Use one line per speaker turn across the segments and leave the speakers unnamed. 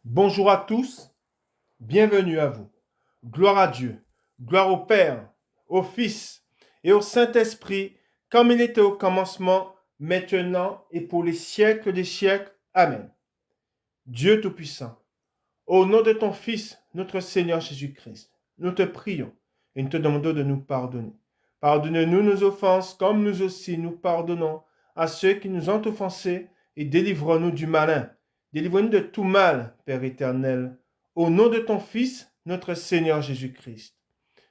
Bonjour à tous, bienvenue à vous. Gloire à Dieu, gloire au Père, au Fils et au Saint-Esprit, comme il était au commencement, maintenant et pour les siècles des siècles. Amen. Dieu Tout-Puissant, au nom de ton Fils, notre Seigneur Jésus-Christ, nous te prions et nous te demandons de nous pardonner. Pardonne-nous nos offenses comme nous aussi nous pardonnons à ceux qui nous ont offensés et délivre-nous du malin. Délivre-nous de tout mal, Père éternel, au nom de ton Fils, notre Seigneur Jésus-Christ.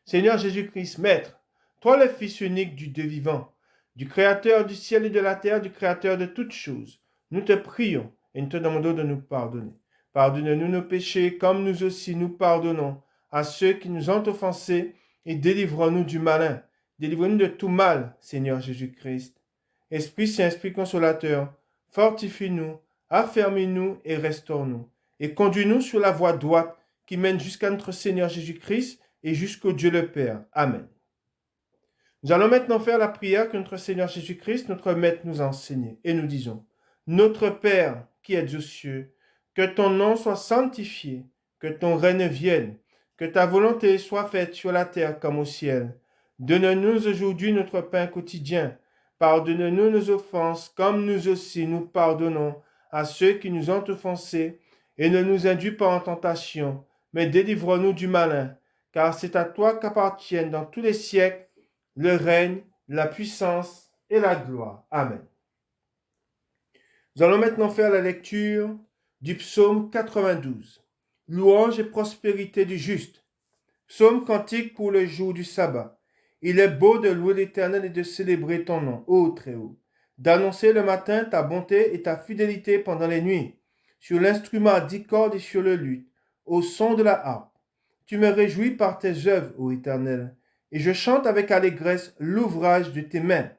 Seigneur Jésus-Christ, Maître, toi le Fils unique du Dieu vivant, du Créateur du ciel et de la terre, du Créateur de toutes choses, nous te prions et nous te demandons de nous pardonner. Pardonne-nous nos péchés comme nous aussi nous pardonnons à ceux qui nous ont offensés et délivre-nous du malin. Délivre-nous de tout mal, Seigneur Jésus-Christ. Esprit Saint, Esprit Consolateur, fortifie-nous, affermis-nous et restaure-nous. Et conduis-nous sur la voie droite qui mène jusqu'à notre Seigneur Jésus-Christ et jusqu'au Dieu le Père. Amen. Nous allons maintenant faire la prière que notre Seigneur Jésus-Christ, notre Maître, nous a enseignée. Et nous disons, Notre Père qui es aux cieux, que ton nom soit sanctifié, que ton règne vienne, que ta volonté soit faite sur la terre comme au ciel. Donne-nous aujourd'hui notre pain quotidien. Pardonne-nous nos offenses, comme nous aussi nous pardonnons à ceux qui nous ont offensés, et ne nous induis pas en tentation, mais délivre-nous du malin, car c'est à toi qu'appartiennent dans tous les siècles le règne, la puissance et la gloire. Amen. Nous allons maintenant faire la lecture du psaume 92. Louange et prospérité du juste. Psaume cantique pour le jour du sabbat. Il est beau de louer l'Éternel et de célébrer ton nom, ô Très-Haut, d'annoncer le matin ta bonté et ta fidélité pendant les nuits, sur l'instrument à 10 cordes et sur le luth, au son de la harpe. Tu me réjouis par tes œuvres, ô Éternel, et je chante avec allégresse l'ouvrage de tes mains.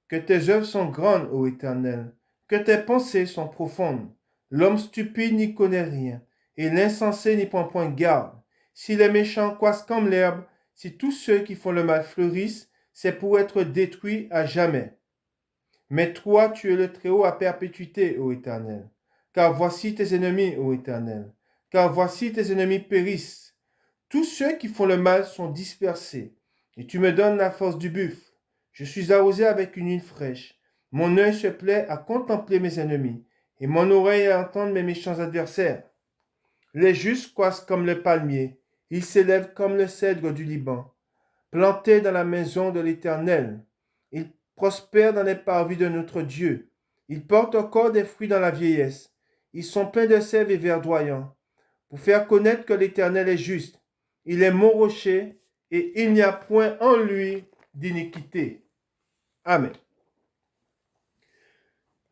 Que tes œuvres sont grandes, ô Éternel, que tes pensées sont profondes. L'homme stupide n'y connaît rien, et l'insensé n'y prend point garde. Si les méchants croissent comme l'herbe, si tous ceux qui font le mal fleurissent, c'est pour être détruits à jamais. Mais toi, tu es le Très-Haut à perpétuité, ô Éternel. Car voici tes ennemis, ô Éternel. Car voici tes ennemis périssent. Tous ceux qui font le mal sont dispersés, et tu me donnes la force du buffle. Je suis arrosé avec une huile fraîche. Mon œil se plaît à contempler mes ennemis, et mon oreille à entendre mes méchants adversaires. Les justes croissent comme le palmier, ils s'élèvent comme le cèdre du Liban. Plantés dans la maison de l'Éternel, ils prospèrent dans les parvis de notre Dieu. Ils portent encore des fruits dans la vieillesse. Ils sont pleins de sève et verdoyants, pour faire connaître que l'Éternel est juste. Il est mon rocher, et il n'y a point en lui d'iniquité. Amen.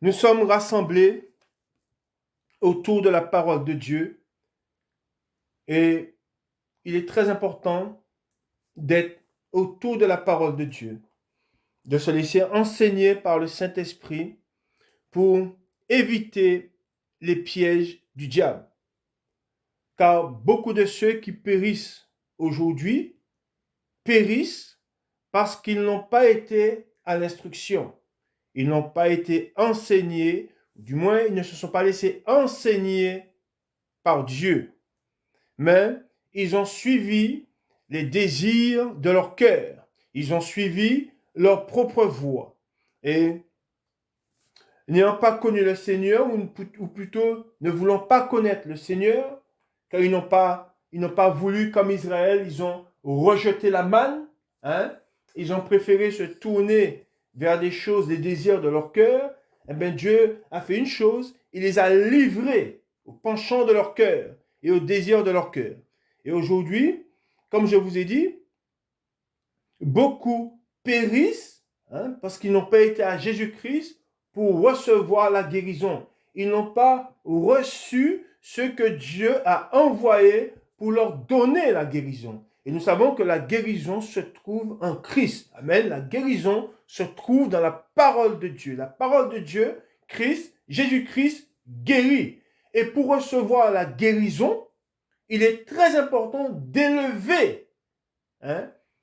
Nous sommes rassemblés autour de la parole de Dieu, et il est très important d'être autour de la parole de Dieu, de se laisser enseigner par le Saint-Esprit pour éviter les pièges du diable. Car beaucoup de ceux qui périssent aujourd'hui périssent parce qu'ils n'ont pas été à l'instruction. Ils n'ont pas été enseignés, du moins ils ne se sont pas laissés enseigner par Dieu. Mais ils ont suivi les désirs de leur cœur. Ils ont suivi leur propre voie. Et n'ayant pas connu le Seigneur, ou plutôt ne voulant pas connaître le Seigneur, car ils n'ont pas voulu, comme Israël, ils ont rejeté la manne, ils ont préféré se tourner vers des choses, des désirs de leur cœur. Eh bien, Dieu a fait une chose, il les a livrés au penchant de leur cœur et aux désirs de leur cœur. Et aujourd'hui, comme je vous ai dit, beaucoup périssent parce qu'ils n'ont pas été à Jésus-Christ pour recevoir la guérison. Ils n'ont pas reçu ce que Dieu a envoyé pour leur donner la guérison. Et nous savons que la guérison se trouve en Christ. Amen. La guérison se trouve dans la parole de Dieu. La parole de Dieu, Christ, Jésus-Christ guérit. Et pour recevoir la guérison, il est très important d'élever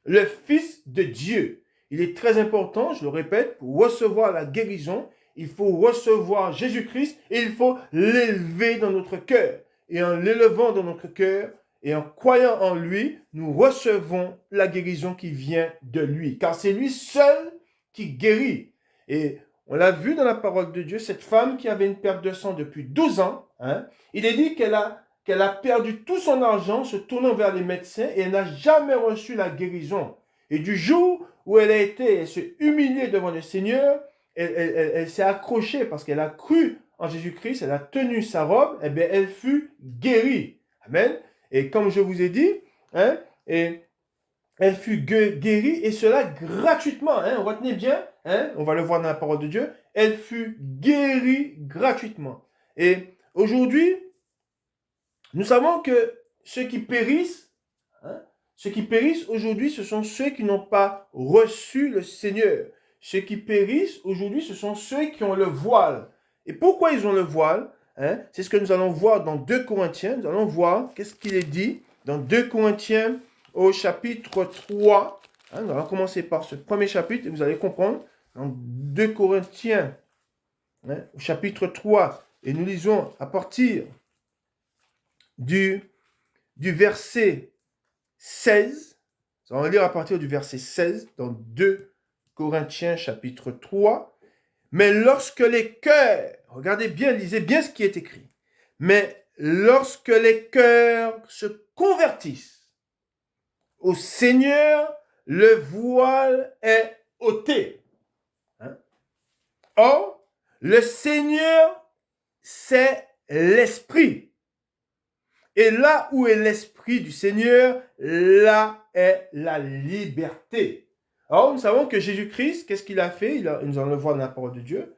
le Fils de Dieu. Il est très important, je le répète, pour recevoir la guérison, il faut recevoir Jésus-Christ et il faut l'élever dans notre cœur. et en l'élevant dans notre cœur et en croyant en lui, nous recevons la guérison qui vient de lui. Car c'est lui seul qui guérit. Et on l'a vu dans la parole de Dieu, cette femme qui avait une perte de sang depuis 12 ans, il est dit qu'elle a perdu tout son argent se tournant vers les médecins et elle n'a jamais reçu la guérison. Et du jour où elle s'est humiliée devant le Seigneur, elle s'est accrochée parce qu'elle a cru en Jésus-Christ, elle a tenu sa robe, et bien elle fut guérie. Amen. Et comme je vous ai dit, et elle fut guérie, et cela gratuitement. Retenez bien, on va le voir dans la parole de Dieu, elle fut guérie gratuitement. Et aujourd'hui, nous savons que ceux qui périssent aujourd'hui, ce sont ceux qui n'ont pas reçu le Seigneur. Ceux qui périssent aujourd'hui, ce sont ceux qui ont le voile. Et pourquoi ils ont le voile? C'est ce que nous allons voir dans 2 Corinthiens. Nous allons voir qu'est-ce qu'il est dit dans 2 Corinthiens au chapitre 3. Nous allons commencer par ce premier chapitre et vous allez comprendre. Dans 2 Corinthiens, au chapitre 3, et nous lisons à partir du verset 16. Nous allons lire à partir du verset 16 dans 2 Corinthiens chapitre 3. Mais lorsque les cœurs, regardez bien, lisez bien ce qui est écrit. Mais lorsque les cœurs se convertissent au Seigneur, le voile est ôté. Or, le Seigneur, c'est l'Esprit. Et là où est l'Esprit du Seigneur, là est la liberté. Alors, nous savons que Jésus-Christ, qu'est-ce qu'il a fait? Nous allons le voir dans la parole de Dieu.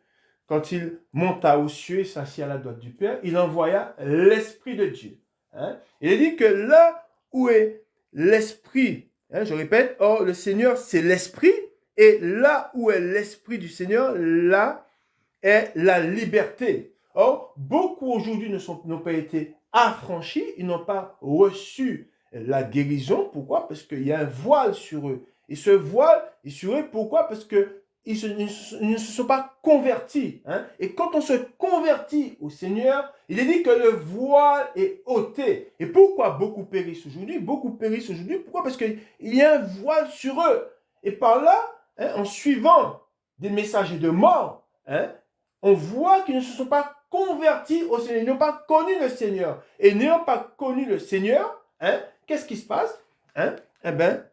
Quand il monta aux cieux et s'assit à la droite du Père, il envoya l'Esprit de Dieu. Il est dit que là où est l'Esprit, je répète, or le Seigneur, c'est l'Esprit, et là où est l'Esprit du Seigneur, là est la liberté. Or, beaucoup aujourd'hui n'ont pas été affranchis, ils n'ont pas reçu la guérison. Pourquoi? Parce qu'il y a un voile sur eux. Et ce voile est sur eux, pourquoi? Parce qu'ils ne se sont pas convertis. Et quand on se convertit au Seigneur, il est dit que le voile est ôté. Et pourquoi beaucoup périssent aujourd'hui? Beaucoup périssent aujourd'hui. Pourquoi? Parce qu'il y a un voile sur eux. Et par là, en suivant des messagers de mort, on voit qu'ils ne se sont pas convertis au Seigneur, ils n'ont pas connu le Seigneur. Et n'ayant pas connu le Seigneur, qu'est-ce qui se passe? Eh bien,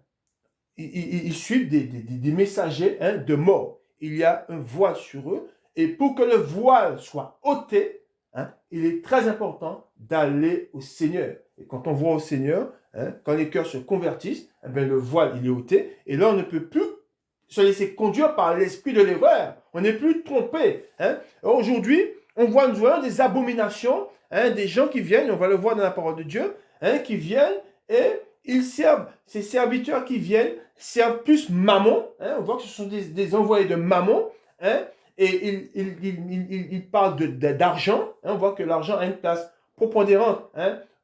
ils suivent des messagers de mort. Il y a un voile sur eux. Et pour que le voile soit ôté, il est très important d'aller au Seigneur. Et quand on voit au Seigneur, quand les cœurs se convertissent, eh bien, le voile il est ôté. Et là, on ne peut plus se laisser conduire par l'esprit de l'erreur. On n'est plus trompé. Aujourd'hui, nous voyons des abominations, des gens qui viennent, on va le voir dans la parole de Dieu, qui viennent et ils servent, ces serviteurs qui viennent, servent plus Mammon. On voit que ce sont des envoyés de Mammon. Et ils parlent d'argent. On voit que l'argent a une place prépondérante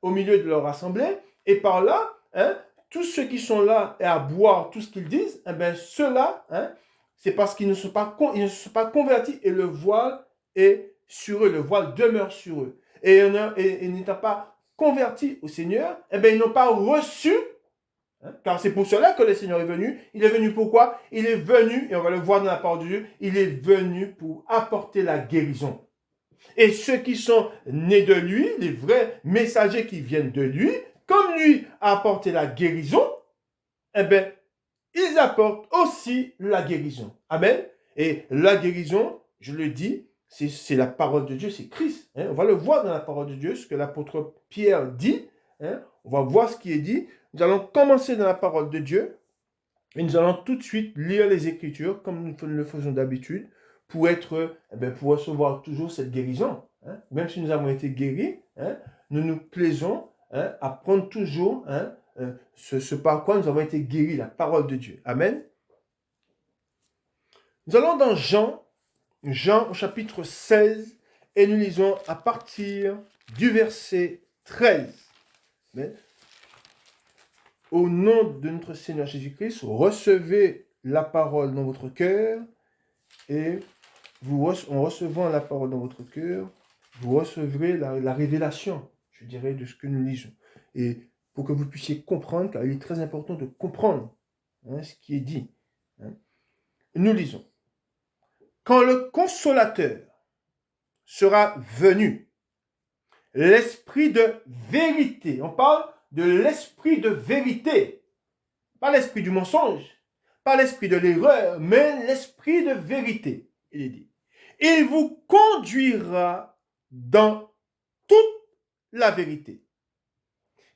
au milieu de leur assemblée. Et par là, tous ceux qui sont là et à boire tout ce qu'ils disent, ceux-là, c'est parce qu'ils ne se sont pas convertis et le voile est sur eux, le voile demeure sur eux. Et n'étant pas convertis au Seigneur, ils n'ont pas reçu, car c'est pour cela que le Seigneur est venu. Il est venu pourquoi? Il est venu, et on va le voir dans la parole de Dieu, il est venu pour apporter la guérison. Et ceux qui sont nés de lui, les vrais messagers qui viennent de lui, comme lui a apporté la guérison, ils apportent aussi la guérison. Amen. Et la guérison, je le dis, c'est la parole de Dieu, c'est Christ. On va le voir dans la parole de Dieu, ce que l'apôtre Pierre dit. On va voir ce qui est dit. Nous allons commencer dans la parole de Dieu et nous allons tout de suite lire les Écritures comme nous le faisons d'habitude pour recevoir toujours cette guérison. Même si nous avons été guéris, nous nous plaisons à prendre toujours ce par quoi nous avons été guéris, la parole de Dieu. Amen. Nous allons dans Jean au chapitre 16 et nous lisons à partir du verset 13. Amen. Au nom de notre Seigneur Jésus-Christ, recevez la parole dans votre cœur et en recevant la parole dans votre cœur, vous recevrez la révélation. je dirais, de ce que nous lisons. Et pour que vous puissiez comprendre, car il est très important de comprendre ce qui est dit. Nous lisons. Quand le consolateur sera venu, l'esprit de vérité, on parle de l'esprit de vérité, pas l'esprit du mensonge, pas l'esprit de l'erreur, mais l'esprit de vérité, il est dit. Il vous conduira dans toute la vérité,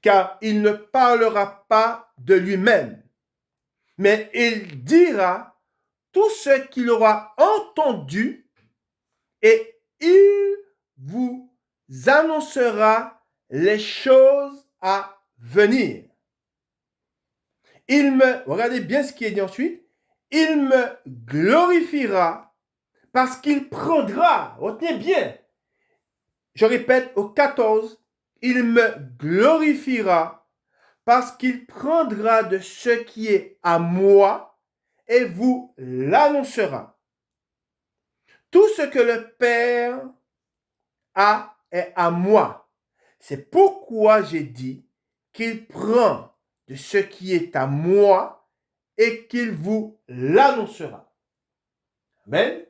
car il ne parlera pas de lui-même, mais il dira tout ce qu'il aura entendu et il vous annoncera les choses à venir. Regardez bien ce qui est dit ensuite, il me glorifiera parce qu'il prendra, retenez bien, je répète au 14, il me glorifiera parce qu'il prendra de ce qui est à moi et vous l'annoncera. Tout ce que le Père a est à moi. C'est pourquoi j'ai dit qu'il prend de ce qui est à moi et qu'il vous l'annoncera. Amen.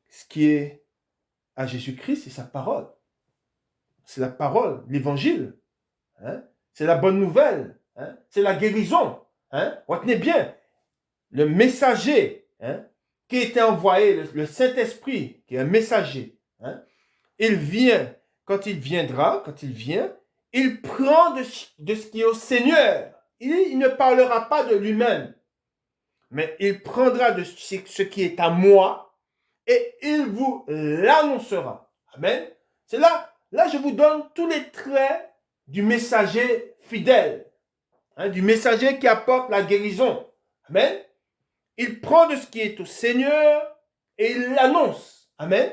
Ce qui est à Jésus-Christ, c'est sa parole. C'est la parole, l'évangile. C'est la bonne nouvelle. C'est la guérison. Retenez bien, le messager qui était envoyé, le Saint-Esprit, qui est un messager, il vient, quand il viendra, quand il vient, il prend de ce qui est au Seigneur. Il ne parlera pas de lui-même, mais il prendra de ce qui est à moi et il vous l'annoncera. Amen. C'est là je vous donne tous les traits du messager fidèle, du messager qui apporte la guérison. Amen. Il prend de ce qui est au Seigneur et il l'annonce. Amen.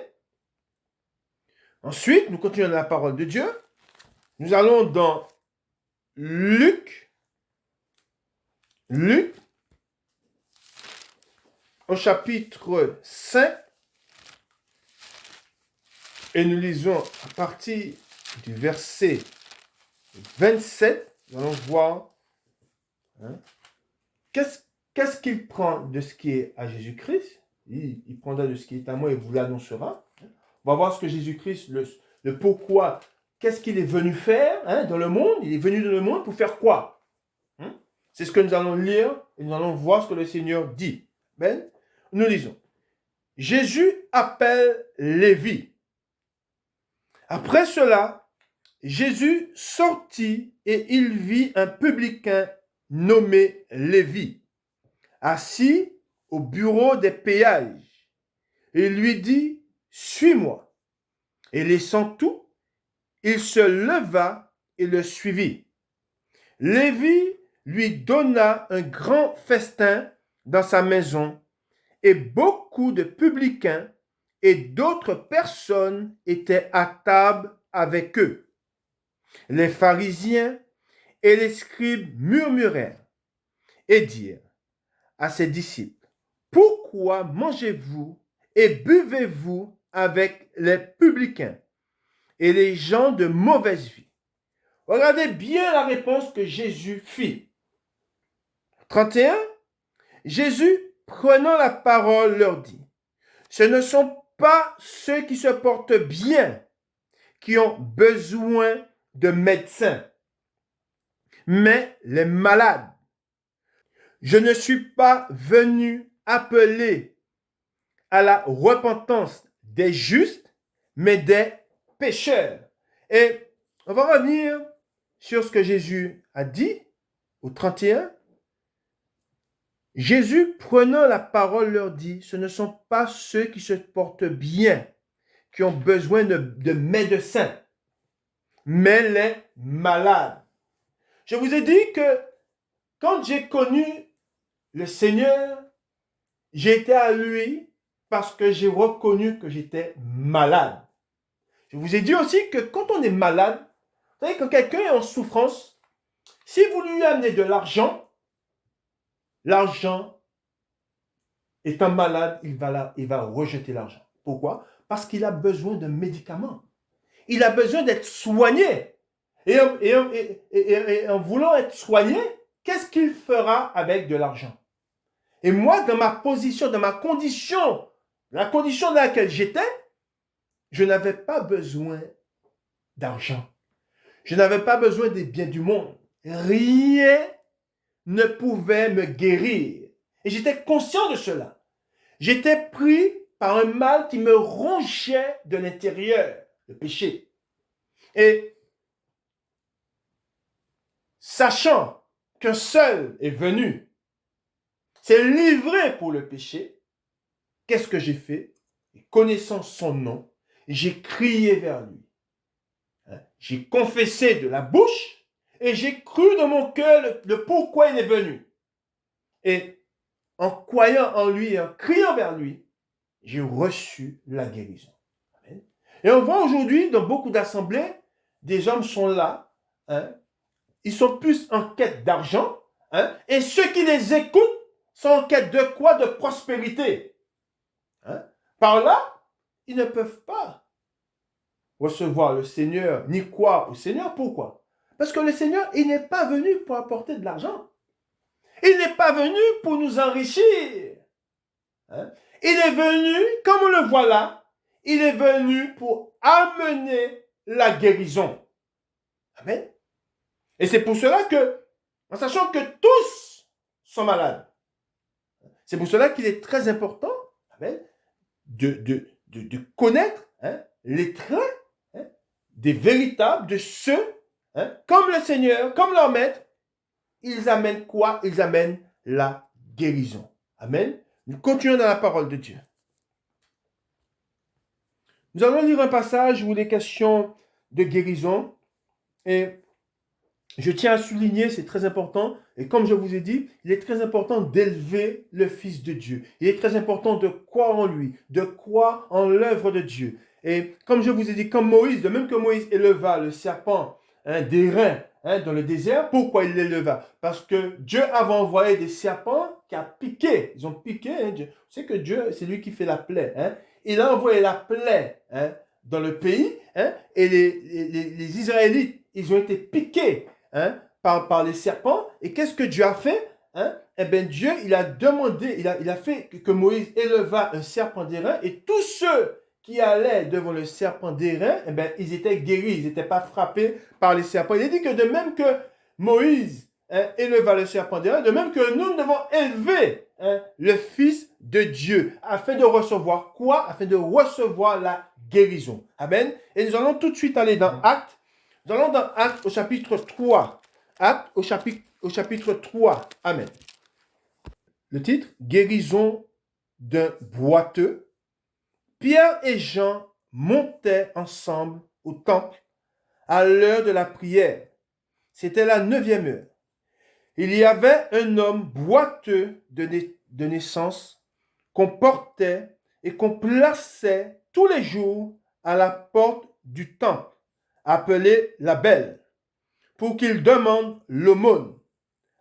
Ensuite, nous continuons dans la parole de Dieu. Nous allons dans Luc, au chapitre 5, et nous lisons à partir du verset 27. Nous allons voir qu'est-ce qu'il prend de ce qui est à Jésus-Christ. Il prendra de ce qui est à moi et vous l'annoncera. On va voir ce que Jésus-Christ, le pourquoi, qu'est-ce qu'il est venu faire dans le monde. Il est venu dans le monde pour faire quoi? C'est ce que nous allons lire et nous allons voir ce que le Seigneur dit. Ben, nous lisons. Jésus appelle Lévi. Après cela, Jésus sortit et il vit un publicain nommé Lévi, assis au bureau des péages. Et il lui dit, suis-moi. Et laissant tout, il se leva et le suivit. Lévi lui donna un grand festin dans sa maison et beaucoup de publicains et d'autres personnes étaient à table avec eux. Les pharisiens et les scribes murmurèrent et dirent à ses disciples, pourquoi mangez-vous et buvez-vous avec les publicains et les gens de mauvaise vie? Regardez bien la réponse que Jésus fit. 31. Jésus, prenant la parole, leur dit, ce ne sont pas ceux qui se portent bien qui ont besoin de médecins, mais les malades. Je ne suis pas venu appeler à la repentance des justes, mais des pécheurs. Et on va revenir sur ce que Jésus a dit au 31. Jésus, prenant la parole, leur dit, ce ne sont pas ceux qui se portent bien qui ont besoin de médecins, mais les malades. Je vous ai dit que quand j'ai connu le Seigneur, j'ai été à lui parce que j'ai reconnu que j'étais malade. Je vous ai dit aussi que quand on est malade, vous savez, quand quelqu'un est en souffrance, si vous lui amenez de l'argent, étant malade, il va rejeter l'argent. Pourquoi? Parce qu'il a besoin de médicaments. il a besoin d'être soigné. Et en voulant être soigné, qu'est-ce qu'il fera avec de l'argent? Et moi, dans ma position, dans ma condition, la condition dans laquelle j'étais, je n'avais pas besoin d'argent. Je n'avais pas besoin des biens du monde. Rien ne pouvait me guérir. Et j'étais conscient de cela. J'étais pris par un mal qui me rongeait de l'intérieur, le péché. Et sachant qu'un seul est venu, s'est livré pour le péché, qu'est-ce que j'ai fait? Connaissant son nom, j'ai crié vers lui. J'ai confessé de la bouche et j'ai cru dans mon cœur le pourquoi il est venu. Et en croyant en lui et en criant vers lui, j'ai reçu la guérison. Amen. Et on voit aujourd'hui dans beaucoup d'assemblées, des hommes sont là, ils sont plus en quête d'argent, et ceux qui les écoutent sont en quête de quoi? De prospérité. Par là, ils ne peuvent pas recevoir le Seigneur, ni croire au Seigneur. Pourquoi? Parce que le Seigneur, il n'est pas venu pour apporter de l'argent. Il n'est pas venu pour nous enrichir. Il est venu, comme on le voit là, il est venu pour amener la guérison. Amen. Et c'est pour cela que, en sachant que tous sont malades, c'est pour cela qu'il est très important, amen, de connaître les traits des véritables, de ceux, comme le Seigneur, comme leur maître, ils amènent quoi? Ils amènent la guérison. Amen. Nous continuons dans la parole de Dieu. Nous allons lire un passage où il est question de guérison. Et je tiens à souligner, c'est très important. Et comme je vous ai dit, il est très important d'élever le Fils de Dieu. Il est très important de croire en lui, de croire en l'œuvre de Dieu. Et comme je vous ai dit, comme Moïse, de même que Moïse éleva le serpent d'airain dans le désert, pourquoi il l'éleva? Parce que Dieu avait envoyé des serpents qui ont piqué. Ils ont piqué. Dieu. Vous savez que Dieu, c'est lui qui fait la plaie. Il a envoyé la plaie dans le pays et les Israélites, ils ont été piqués par les serpents. Et qu'est-ce que Dieu a fait? Eh bien, Dieu, il a demandé, il a fait que Moïse éleva un serpent d'airain et tous ceux qui allaient devant le serpent d'airain, eh bien, ils étaient guéris, ils n'étaient pas frappés par les serpents. Il est dit que de même que Moïse éleva le serpent d'airain, de même que nous devons élever le Fils de Dieu, afin de recevoir quoi? Afin de recevoir la guérison. Amen. Et nous allons tout de suite aller dans Actes. Nous allons dans Actes au chapitre 3. Actes au chapitre 3. Amen. Le titre, guérison d'un boiteux. Pierre et Jean montaient ensemble au temple à l'heure de la prière. C'était la 9e heure. Il y avait un homme boiteux de naissance qu'on portait et qu'on plaçait tous les jours à la porte du temple, appelé la Belle, pour qu'il demande l'aumône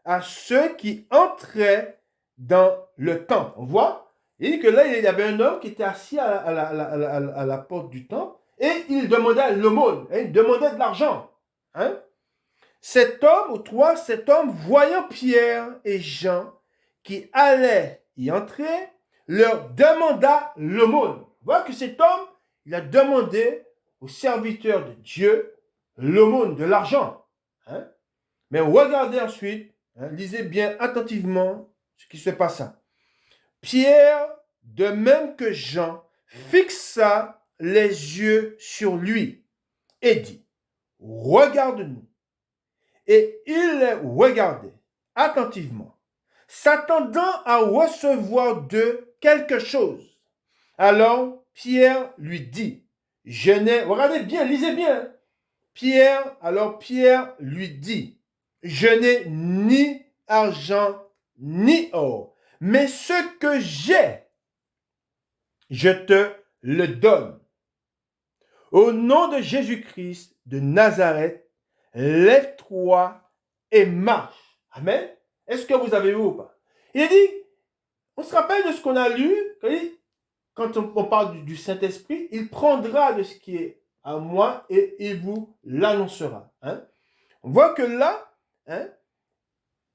à ceux qui entraient dans le temple. On voit? Il dit que là, il y avait un homme qui était assis à la porte du temple et il demandait l'aumône, il demandait de l'argent. Cet homme, voyant Pierre et Jean qui allaient y entrer, leur demanda l'aumône. Voilà que cet homme, il a demandé aux serviteurs de Dieu l'aumône, de l'argent. Mais regardez ensuite, lisez bien attentivement ce qui se passa. Pierre, de même que Jean, fixa les yeux sur lui et dit, regarde-nous. Et il les regardait attentivement, s'attendant à recevoir d'eux quelque chose. Alors Pierre lui dit, regardez bien, lisez bien. Pierre lui dit, je n'ai ni argent ni or, mais ce que j'ai, je te le donne. Au nom de Jésus-Christ de Nazareth, lève-toi et marche. Amen. Est-ce que vous avez vu ou pas? Il a dit, on se rappelle de ce qu'on a lu, quand on parle du Saint-Esprit, il prendra de ce qui est à moi et il vous l'annoncera. Hein. On voit que là, hein,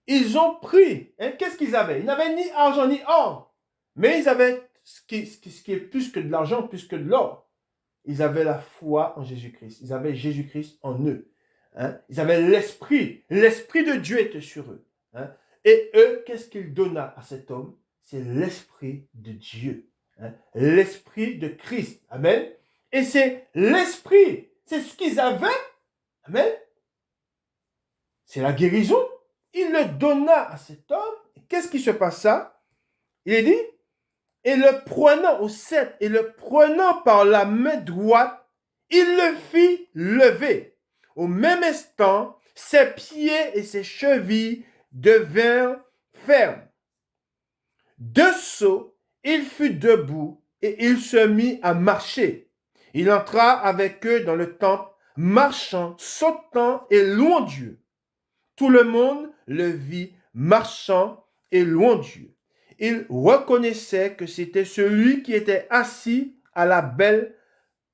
ils ont pris. Hein, qu'est-ce qu'ils avaient? Ils n'avaient ni argent ni or. Mais ils avaient ce qui est plus que de l'argent, plus que de l'or. Ils avaient la foi en Jésus-Christ. Ils avaient Jésus-Christ en eux. Hein. Ils avaient l'esprit. L'esprit de Dieu était sur eux. Hein. Et eux, qu'est-ce qu'il donna à cet homme? C'est l'esprit de Dieu. Hein. L'esprit de Christ. Amen. Et c'est l'esprit. C'est ce qu'ils avaient. Amen. C'est la guérison. Il le donna à cet homme. Qu'est-ce qui se passa? Il est dit, et le prenant au 7, et le prenant par la main droite, il le fit lever. Au même instant, ses pieds et ses chevilles devinrent fermes. De saut, il fut debout et il se mit à marcher. Il entra avec eux dans le temple, marchant, sautant et louant Dieu. Tout le monde le vit marchant et louant Dieu. Il reconnaissait que c'était celui qui était assis à la belle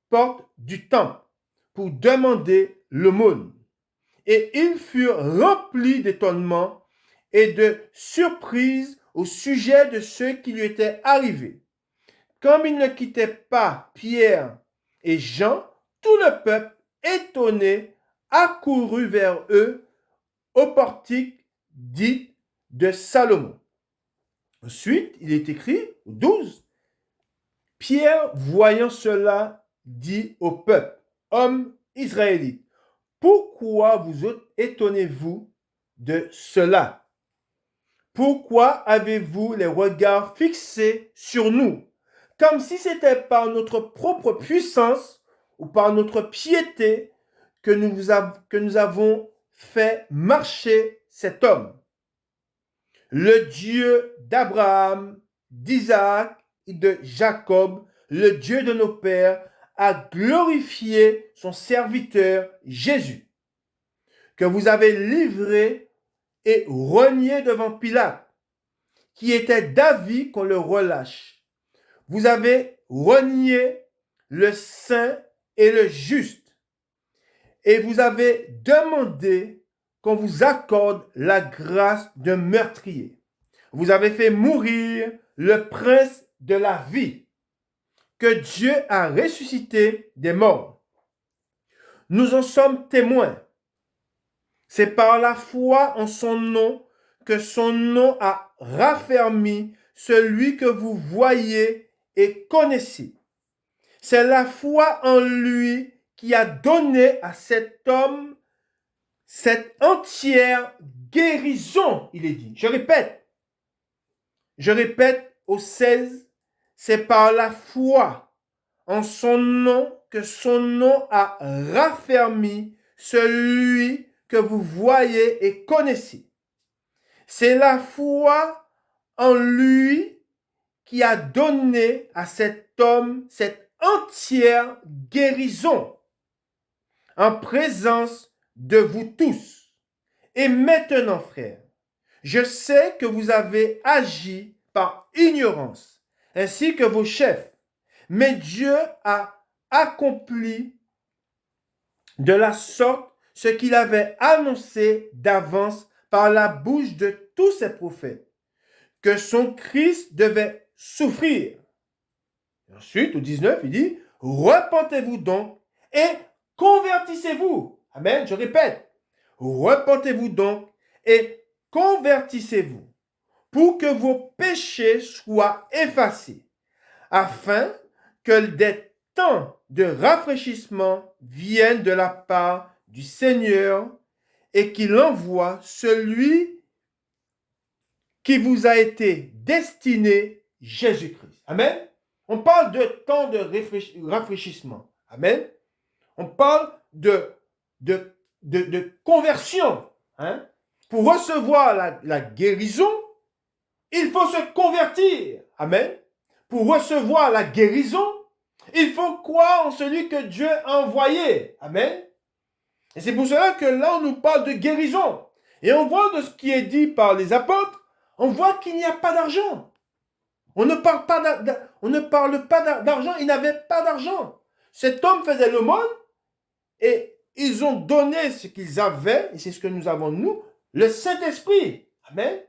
porte du temple pour demander l'aumône. Et ils furent remplis d'étonnement et de surprise au sujet de ce qui lui était arrivé. Comme ils ne quittaient pas Pierre et Jean, tout le peuple, étonné, accourut vers eux au portique dit de Salomon. Ensuite, il est écrit, 12, Pierre, voyant cela, dit au peuple, hommes israélites, pourquoi vous étonnez-vous de cela? Pourquoi avez-vous les regards fixés sur nous, comme si c'était par notre propre puissance ou par notre piété que nous avons fait marcher cet homme? Le Dieu d'Abraham, d'Isaac et de Jacob, le Dieu de nos pères, a glorifié son serviteur Jésus, que vous avez livré et renié devant Pilate, qui était d'avis qu'on le relâche. Vous avez renié le saint et le juste, et vous avez demandé qu'on vous accorde la grâce d'un meurtrier. Vous avez fait mourir le prince de la vie, que Dieu a ressuscité des morts. Nous en sommes témoins. C'est par la foi en son nom que son nom a raffermi celui que vous voyez et connaissez. C'est la foi en lui qui a donné à cet homme cette entière guérison, il est dit. Je répète au 16, c'est par la foi en son nom que son nom a raffermi celui que vous voyez et connaissez. C'est la foi en lui qui a donné à cet homme cette entière guérison en présence de vous tous. Et maintenant, frères, je sais que vous avez agi par ignorance, ainsi que vos chefs, mais Dieu a accompli de la sorte ce qu'il avait annoncé d'avance par la bouche de tous ses prophètes, que son Christ devait souffrir. Et ensuite, au 19, il dit, repentez-vous donc et convertissez-vous. Amen, je répète, repentez-vous donc et convertissez-vous pour que vos péchés soient effacés, afin que des temps de rafraîchissement viennent de la part du Seigneur et qu'il envoie celui qui vous a été destiné, Jésus-Christ. Amen. On parle de temps de rafraîchissement. Amen. On parle de conversion. Hein? Pour recevoir la guérison, il faut se convertir. Amen. Pour recevoir la guérison, il faut croire en celui que Dieu a envoyé. Amen. Et c'est pour cela que là, on nous parle de guérison. Et on voit de ce qui est dit par les apôtres, on voit qu'il n'y a pas d'argent. On ne parle pas d'argent, il n'avait pas d'argent. Cet homme faisait l'aumône, et ils ont donné ce qu'ils avaient, et c'est ce que nous avons nous, le Saint-Esprit. Amen.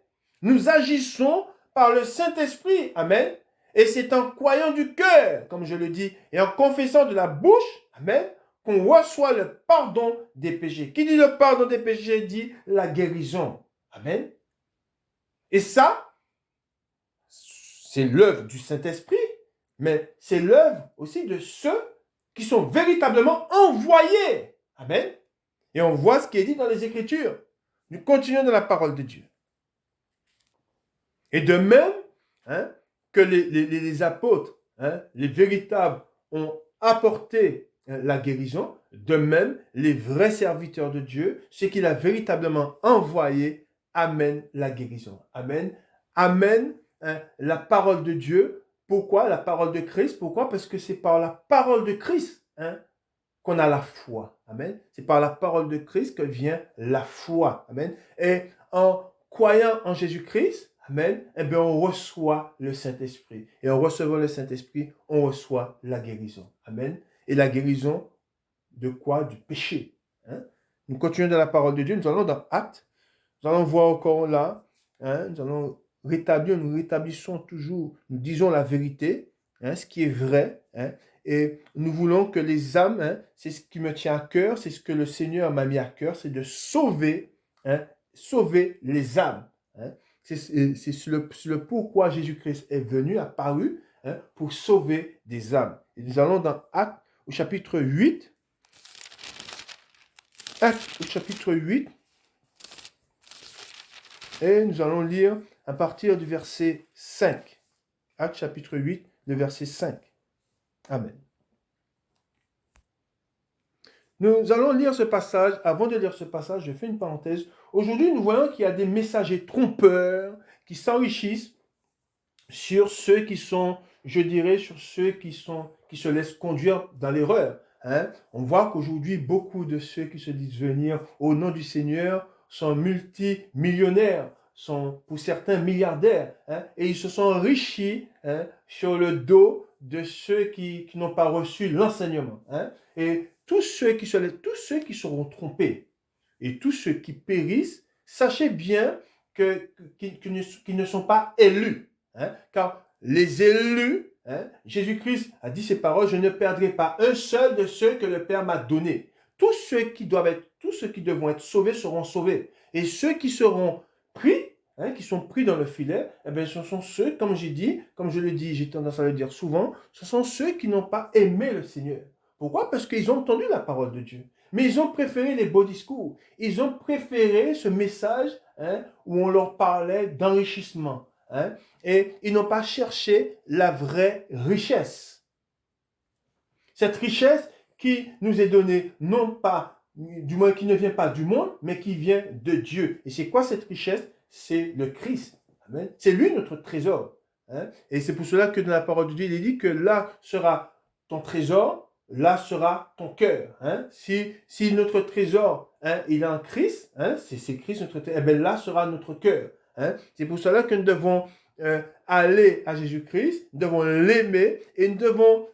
Nous agissons par le Saint-Esprit. Amen. Et c'est en croyant du cœur, comme je le dis, et en confessant de la bouche, amen, qu'on reçoit le pardon des péchés. Qui dit le pardon des péchés dit la guérison. Amen. Et ça, c'est l'œuvre du Saint-Esprit, mais c'est l'œuvre aussi de ceux qui sont véritablement envoyés. Amen. Et on voit ce qui est dit dans les Écritures. Nous continuons dans la parole de Dieu. Et de même, que les apôtres, les véritables, ont apporté la guérison, de même, les vrais serviteurs de Dieu, ceux qu'il a véritablement envoyés, amènent la guérison. Amen. Amènent la parole de Dieu. Pourquoi la parole de Christ? Pourquoi? Parce que c'est par la parole de Christ qu'on a la foi. Amen. C'est par la parole de Christ que vient la foi. Amen. Et en croyant en Jésus-Christ, amen, eh bien, on reçoit le Saint-Esprit. Et en recevant le Saint-Esprit, on reçoit la guérison. Amen. Et la guérison de quoi? Du péché. Nous continuons dans la parole de Dieu. Nous allons dans Actes. Nous allons voir encore là. Nous allons rétablir. Nous rétablissons toujours. Nous disons la vérité. Ce qui est vrai. Et nous voulons que les âmes, c'est ce qui me tient à cœur. C'est ce que le Seigneur m'a mis à cœur. C'est de sauver, sauver les âmes. C'est sur le pourquoi Jésus-Christ est venu, apparu, pour sauver des âmes. Et nous allons dans Actes au chapitre 8. Actes au chapitre 8. Et nous allons lire à partir du verset 5. Actes chapitre 8, le verset 5. Amen. Nous allons lire ce passage. Avant de lire ce passage, je fais une parenthèse. Aujourd'hui, nous voyons qu'il y a des messagers trompeurs qui s'enrichissent sur ceux qui sont, je dirais, sur ceux qui se laissent conduire dans l'erreur. On voit qu'aujourd'hui, beaucoup de ceux qui se disent venir au nom du Seigneur sont multimillionnaires, sont pour certains milliardaires, et ils se sont enrichis sur le dos de ceux qui n'ont pas reçu l'enseignement. Et tous ceux qui seront trompés et tous ceux qui périssent, sachez bien qu'ils ne sont pas élus. Car les élus, Jésus-Christ a dit ces paroles, je ne perdrai pas un seul de ceux que le Père m'a donné. Tous ceux qui devront être sauvés seront sauvés. Et ceux qui seront pris, qui sont pris dans le filet, eh bien, ce sont ceux, comme je le dis, j'ai tendance à le dire souvent, ce sont ceux qui n'ont pas aimé le Seigneur. Pourquoi? Parce qu'ils ont entendu la parole de Dieu. Mais ils ont préféré les beaux discours. Ils ont préféré ce message où on leur parlait d'enrichissement. Et ils n'ont pas cherché la vraie richesse. Cette richesse qui nous est donnée, non pas, du moins qui ne vient pas du monde, mais qui vient de Dieu. Et c'est quoi cette richesse? C'est le Christ. Amen. C'est lui notre trésor. Et c'est pour cela que dans la parole de Dieu, il est dit que là sera ton trésor, là sera ton cœur. Si notre trésor, il est en Christ, c'est Christ notre trésor, eh bien là sera notre cœur. C'est pour cela que nous devons aller à Jésus-Christ, nous devons l'aimer et nous devons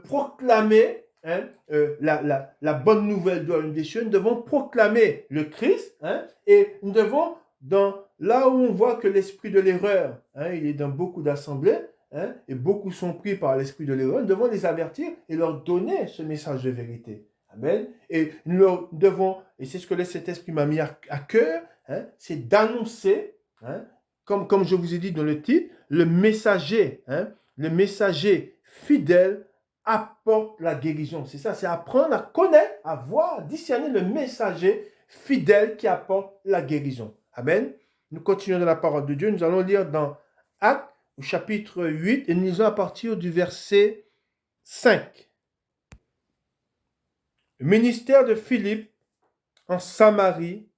proclamer la bonne nouvelle de la des cieux. Nous devons proclamer le Christ et nous devons, là où on voit que l'esprit de l'erreur, il est dans beaucoup d'assemblées, et beaucoup sont pris par l'esprit de l'erreur, nous devons les avertir et leur donner ce message de vérité. Amen. Et nous leur devons, et c'est ce que cet esprit m'a mis à cœur, c'est d'annoncer, comme je vous ai dit dans le titre, le messager fidèle apporte la guérison. C'est ça, c'est apprendre à connaître, à voir, à discerner le messager fidèle qui apporte la guérison. Amen. Nous continuons dans la parole de Dieu. Nous allons lire dans Actes, au chapitre 8, et nous lisons à partir du verset 5. Le ministère de Philippe en Samarie,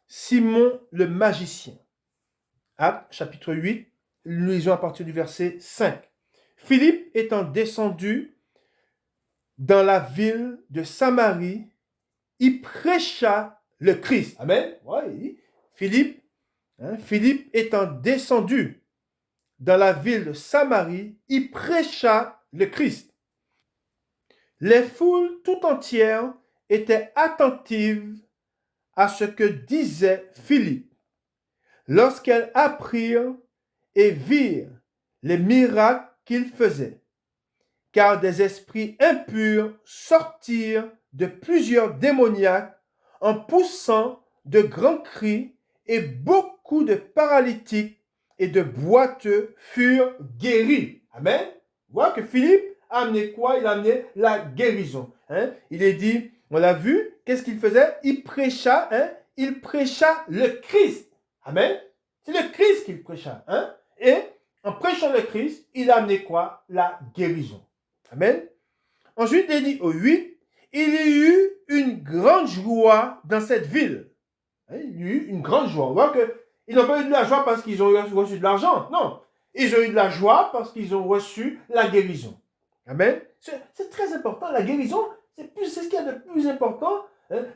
Simon le magicien. Actes, chapitre 8, nous lisons à partir du verset 5. Philippe étant descendu dans la ville de Samarie, il prêcha le Christ. Amen. Ouais, Philippe étant descendu dans la ville de Samarie, il prêcha le Christ. Les foules tout entières était attentive à ce que disait Philippe. Lorsqu'elles apprirent et virent les miracles qu'il faisait, car des esprits impurs sortirent de plusieurs démoniaques en poussant de grands cris, et beaucoup de paralytiques et de boiteux furent guéris. Amen. Vous voyez que Philippe a amené quoi? Il a amené la guérison. Il est dit, on l'a vu, qu'est-ce qu'il faisait? Il prêcha le Christ. Amen. C'est le Christ qu'il prêcha. Et en prêchant le Christ, il a amené quoi? La guérison. Amen. Ensuite, il dit au 8, il y eut une grande joie dans cette ville. Il y a eu une grande joie. On voit qu'ils n'ont pas eu de la joie parce qu'ils ont reçu de l'argent. Non. Ils ont eu de la joie parce qu'ils ont reçu la guérison. Amen. C'est très important. La guérison, c'est ce qu'il y a de plus important.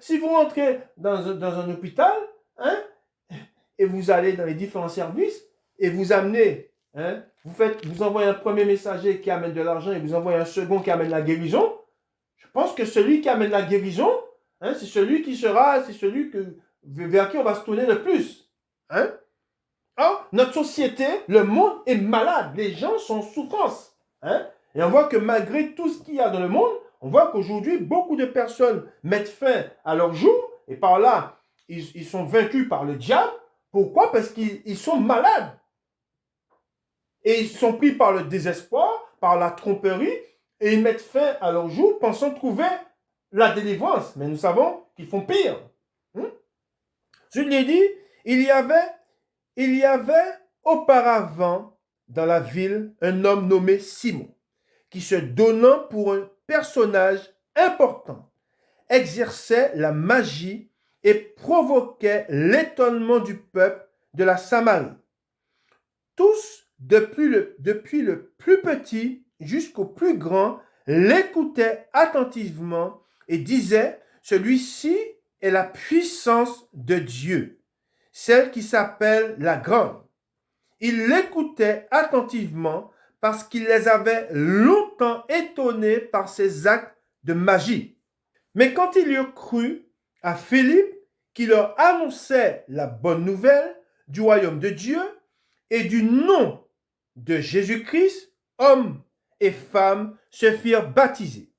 Si vous rentrez dans un hôpital, et vous allez dans les différents services, et vous amenez, vous envoyez un premier messager qui amène de l'argent, et vous envoyez un second qui amène la guérison, je pense que celui qui amène la guérison, c'est celui vers qui on va se tourner le plus. Or, notre société, le monde est malade. Les gens sont en souffrance. Et on voit que malgré tout ce qu'il y a dans le monde, on voit qu'aujourd'hui, beaucoup de personnes mettent fin à leur jour. Et par là, ils sont vaincus par le diable. Pourquoi? Parce qu'ils sont malades. Et ils sont pris par le désespoir, par la tromperie. Et ils mettent fin à leur jour pensant trouver la délivrance. Mais nous savons qu'ils font pire. Je l'ai dit, il y avait auparavant dans la ville un homme nommé Simon, qui se donnant pour un personnage important, exerçait la magie et provoquait l'étonnement du peuple de la Samarie. Tous, depuis le plus petit jusqu'au plus grand, l'écoutaient attentivement et disaient, celui-ci est la puissance de Dieu, celle qui s'appelle la grande. Ils l'écoutaient attentivement parce qu'il les avait longtemps étonnés par ses actes de magie. Mais quand ils eurent cru à Philippe, qui leur annonçait la bonne nouvelle du royaume de Dieu et du nom de Jésus-Christ, hommes et femmes se firent baptiser.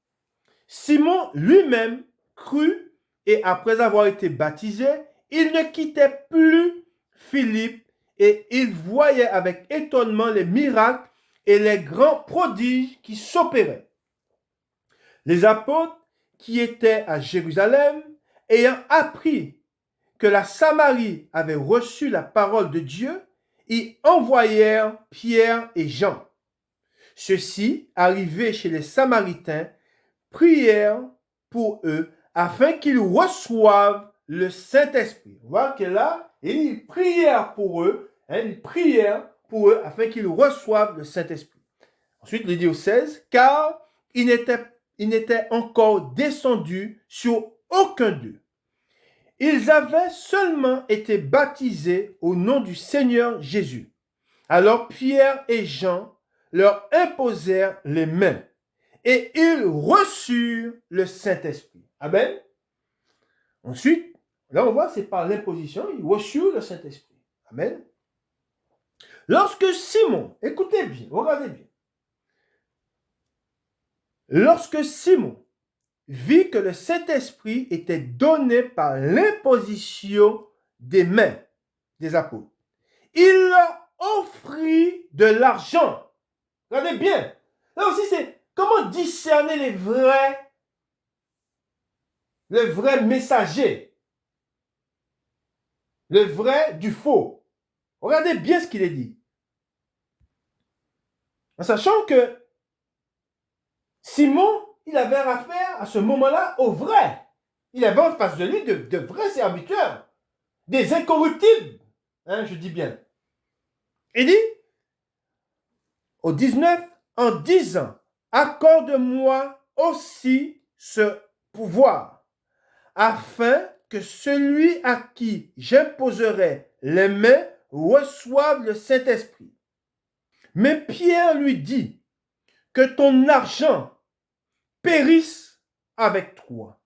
Simon lui-même crut et après avoir été baptisé, il ne quittait plus Philippe et il voyait avec étonnement les miracles et les grands prodiges qui s'opéraient. Les apôtres qui étaient à Jérusalem, ayant appris que la Samarie avait reçu la parole de Dieu, y envoyèrent Pierre et Jean. Ceux-ci, arrivés chez les Samaritains, prièrent pour eux afin qu'ils reçoivent le Saint-Esprit. On voit que là, ils prièrent pour eux, afin qu'ils reçoivent le Saint-Esprit. Ensuite, il dit au 16, car il n'était encore descendu sur aucun d'eux. Ils avaient seulement été baptisés au nom du Seigneur Jésus. Alors Pierre et Jean leur imposèrent les mains et ils reçurent le Saint-Esprit. Amen. Ensuite, là on voit, c'est par l'imposition, ils reçurent le Saint-Esprit. Amen. Lorsque Simon, écoutez bien, regardez bien. Lorsque Simon vit que le Saint-Esprit était donné par l'imposition des mains des apôtres, il leur offrit de l'argent. Regardez bien. Là aussi, c'est comment discerner le vrai messager, le vrai du faux. Regardez bien ce qu'il est dit. En sachant que Simon, il avait affaire à ce moment-là au vrai. Il avait en face de lui de vrais serviteurs, des incorruptibles. Je dis bien. Il dit, au 19, en disant, accorde-moi aussi ce pouvoir, afin que celui à qui j'imposerai les mains reçoive le Saint-Esprit. Mais Pierre lui dit, que ton argent périsse avec toi,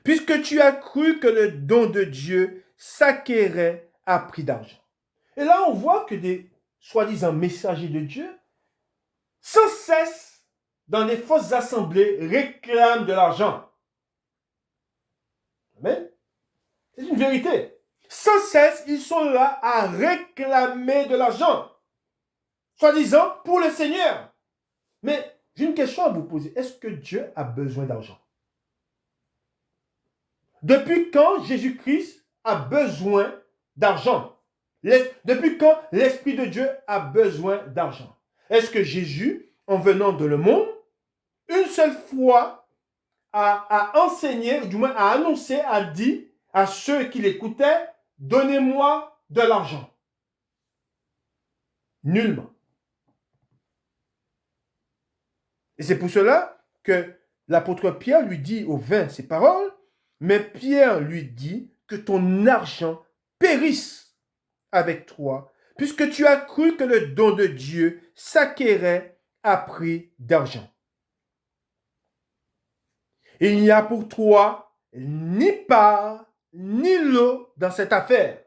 puisque tu as cru que le don de Dieu s'acquérait à prix d'argent. Et là, on voit que des soi-disant messagers de Dieu, sans cesse, dans les fausses assemblées, réclament de l'argent. Amen. C'est une vérité. Sans cesse, ils sont là à réclamer de l'argent, soi-disant pour le Seigneur. Mais j'ai une question à vous poser. Est-ce que Dieu a besoin d'argent? Depuis quand Jésus-Christ a besoin d'argent? Depuis quand l'Esprit de Dieu a besoin d'argent? Est-ce que Jésus, en venant de le monde, une seule fois a enseigné, ou du moins a annoncé, a dit à ceux qui l'écoutaient, donnez-moi de l'argent? Nullement. Et c'est pour cela que l'apôtre Pierre lui dit aux 20 ces paroles, mais Pierre lui dit que ton argent périsse avec toi, puisque tu as cru que le don de Dieu s'acquérait à prix d'argent. Il n'y a pour toi ni part, ni lot dans cette affaire.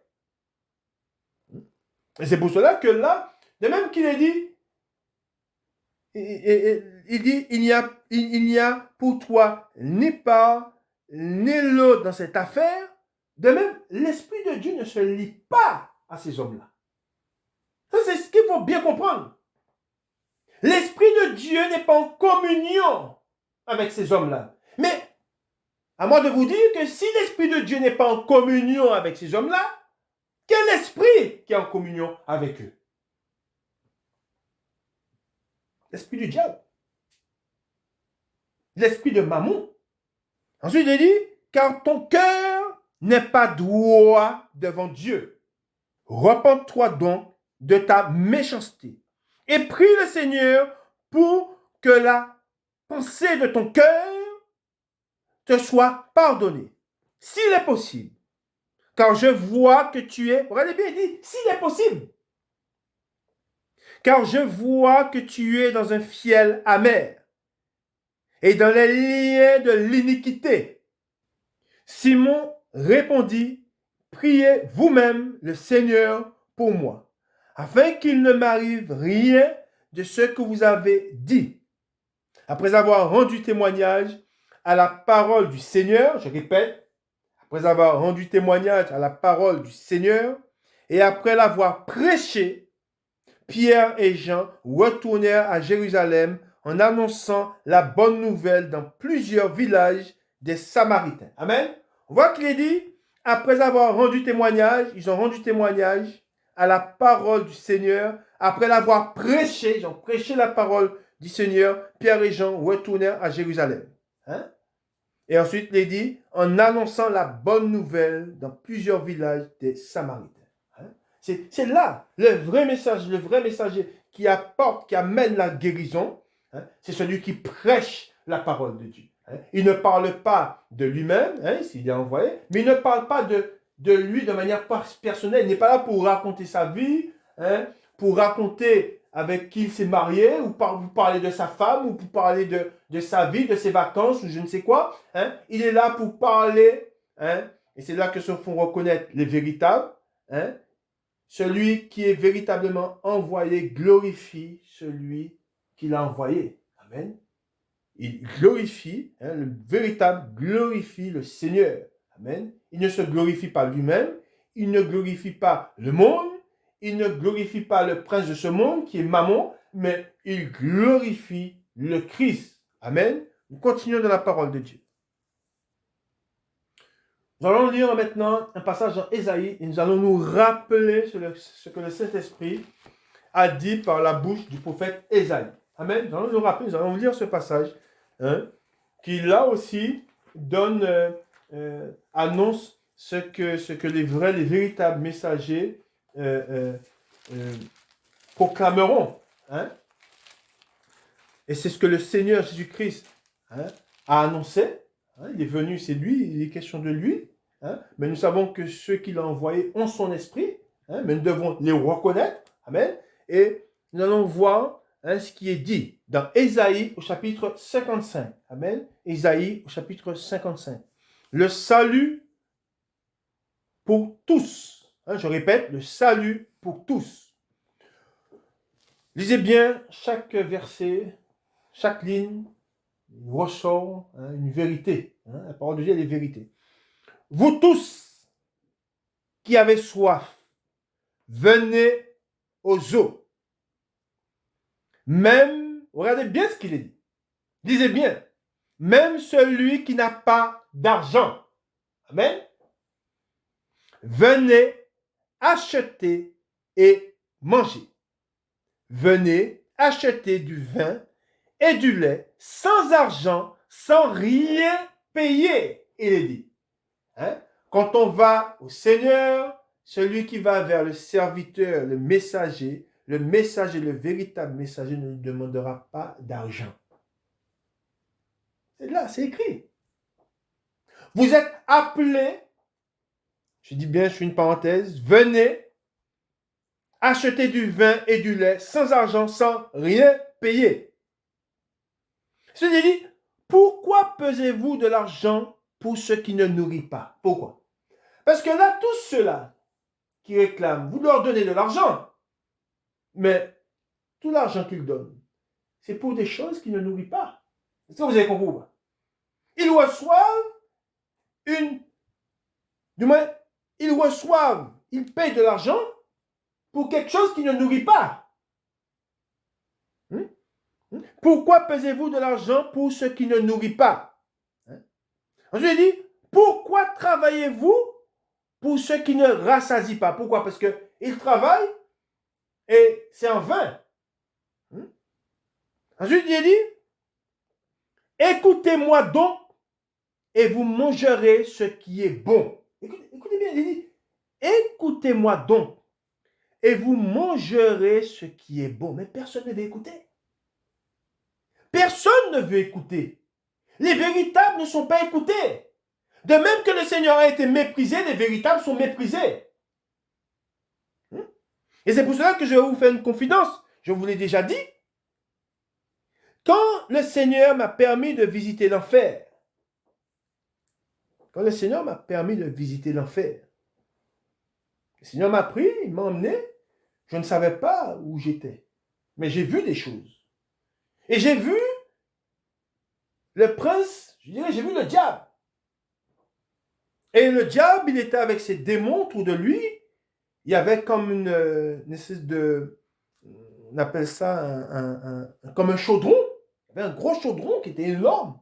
Et c'est pour cela que là, de même qu'il est dit, il dit, il n'y a pour toi ni part, ni lot dans cette affaire. De même, l'Esprit de Dieu ne se lie pas à ces hommes-là. Ça, c'est ce qu'il faut bien comprendre. L'Esprit de Dieu n'est pas en communion avec ces hommes-là. Mais, à moi de vous dire que si l'Esprit de Dieu n'est pas en communion avec ces hommes-là, quel esprit qui est en communion avec eux? L'esprit du diable. L'esprit de Mammon. Ensuite, il dit, car ton cœur n'est pas droit devant Dieu. Repens-toi donc de ta méchanceté et prie le Seigneur pour que la pensée de ton cœur te soit pardonnée, s'il est possible. Car je vois que tu es, regardez bien, il dit, s'il est possible. Car je vois que tu es dans un fiel amer et dans les liens de l'iniquité. Simon répondit, priez vous-même le Seigneur pour moi, afin qu'il ne m'arrive rien de ce que vous avez dit. Après avoir rendu témoignage à la parole du Seigneur, je répète, après avoir rendu témoignage à la parole du Seigneur, et après l'avoir prêché, Pierre et Jean retournèrent à Jérusalem en annonçant la bonne nouvelle dans plusieurs villages des Samaritains. Amen. On voit qu'il est dit, après avoir rendu témoignage, ils ont rendu témoignage à la parole du Seigneur. Après l'avoir prêché, ils ont prêché la parole du Seigneur. Pierre et Jean retournèrent à Jérusalem. Hein? Et ensuite, il est dit, en annonçant la bonne nouvelle dans plusieurs villages des Samaritains. C'est là le vrai messager qui apporte, qui amène la guérison. Hein, c'est celui qui prêche la parole de Dieu. Hein. Il ne parle pas de lui-même, hein, s'il est envoyé, mais il ne parle pas de lui de manière personnelle. Il n'est pas là pour raconter sa vie, hein, pour raconter avec qui il s'est marié, ou pour parler de sa femme, ou pour parler de sa vie, de ses vacances, ou je ne sais quoi. Hein. Il est là pour parler, hein, et c'est là que se font reconnaître les véritables. Hein. Celui qui est véritablement envoyé glorifie celui qui l'a envoyé. Amen. Il glorifie, hein, le véritable glorifie le Seigneur. Amen. Il ne se glorifie pas lui-même, il ne glorifie pas le monde, il ne glorifie pas le prince de ce monde qui est Mammon, mais il glorifie le Christ. Amen. Nous continuons dans la parole de Dieu. Nous allons lire maintenant un passage dans Ésaïe et nous allons nous rappeler ce que le Saint-Esprit a dit par la bouche du prophète Ésaïe. Amen. Nous allons nous rappeler, nous allons lire ce passage hein, qui là aussi donne, annonce ce que les véritables messagers proclameront. Hein. Et c'est ce que le Seigneur Jésus-Christ hein, a annoncé. Hein, il est venu, c'est lui, il est question de lui. Hein, mais nous savons que ceux qu'il a envoyés ont son esprit, hein, mais nous devons les reconnaître. Amen. Et nous allons voir hein, ce qui est dit dans Ésaïe au chapitre 55. Amen. Ésaïe au chapitre 55. le salut pour tous. Hein, je répète, le salut pour tous. Lisez bien chaque verset, chaque ligne ressort une vérité. Hein, la parole de Dieu est vérité. Vous tous qui avez soif, venez aux eaux. Même, regardez bien ce qu'il est dit. Lisez bien. Même celui qui n'a pas d'argent. Amen. Venez acheter et manger. Venez acheter du vin et du lait sans argent, sans rien payer. Il est dit. Hein? Quand on va au Seigneur, celui qui va vers le serviteur, le messager, le véritable messager ne lui demandera pas d'argent. C'est là, c'est écrit. Vous êtes appelés, je dis bien, je fais une parenthèse, venez acheter du vin et du lait sans argent, sans rien payer. C'est dit, pourquoi pesez-vous de l'argent pour ce qui ne nourrit pas? Pourquoi? Parce que là, tous ceux-là qui réclament, vous leur donnez de l'argent, mais tout l'argent qu'ils donnent, c'est pour des choses qui ne nourrissent pas. Est-ce que vous avez compris? Ils reçoivent ils payent de l'argent pour quelque chose qui ne nourrit pas. Pourquoi pesez-vous de l'argent pour ce qui ne nourrit pas? Ensuite, il dit, pourquoi travaillez-vous pour ce qui ne rassasie pas? Pourquoi? Parce qu'ils travaillent et c'est en vain. Ensuite, il dit, écoutez-moi donc et vous mangerez ce qui est bon. Écoutez bien, il dit, écoutez-moi donc et vous mangerez ce qui est bon. Mais personne ne veut écouter. Personne ne veut écouter. Les véritables ne sont pas écoutés. De même que le Seigneur a été méprisé, les véritables sont méprisés. Et c'est pour cela que je vais vous faire une confidence. Je vous l'ai déjà dit. Quand le Seigneur m'a permis de visiter l'enfer, le Seigneur m'a pris, il m'a emmené. Je ne savais pas où j'étais. Mais j'ai vu des choses. Et j'ai vu le prince, j'ai vu le diable. Et le diable, il était avec ses démons autour de lui. Il y avait comme une espèce de, on appelle ça comme un chaudron. Il y avait un gros chaudron qui était énorme.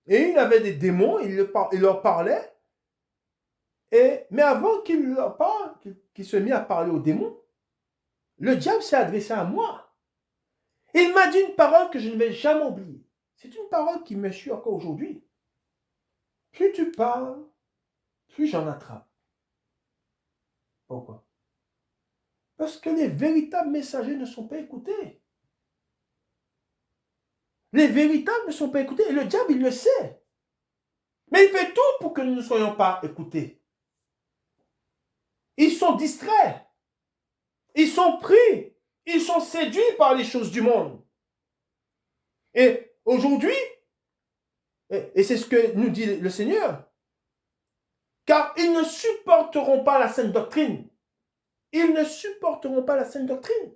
Et il avait des démons, il leur parlait. Mais avant qu'il leur parle, qu'il se mit à parler aux démons, le diable s'est adressé à moi. Il m'a dit une parole que je ne vais jamais oublier. C'est une parole qui me suit encore aujourd'hui. Plus tu parles, plus j'en attrape. Pourquoi? Parce que les véritables messagers ne sont pas écoutés. Les véritables ne sont pas écoutés. Et le diable, il le sait. Mais il fait tout pour que nous ne soyons pas écoutés. Ils sont distraits. Ils sont pris. Ils sont séduits par les choses du monde. Et aujourd'hui, et c'est ce que nous dit le Seigneur, car ils ne supporteront pas la saine doctrine. Ils ne supporteront pas la saine doctrine.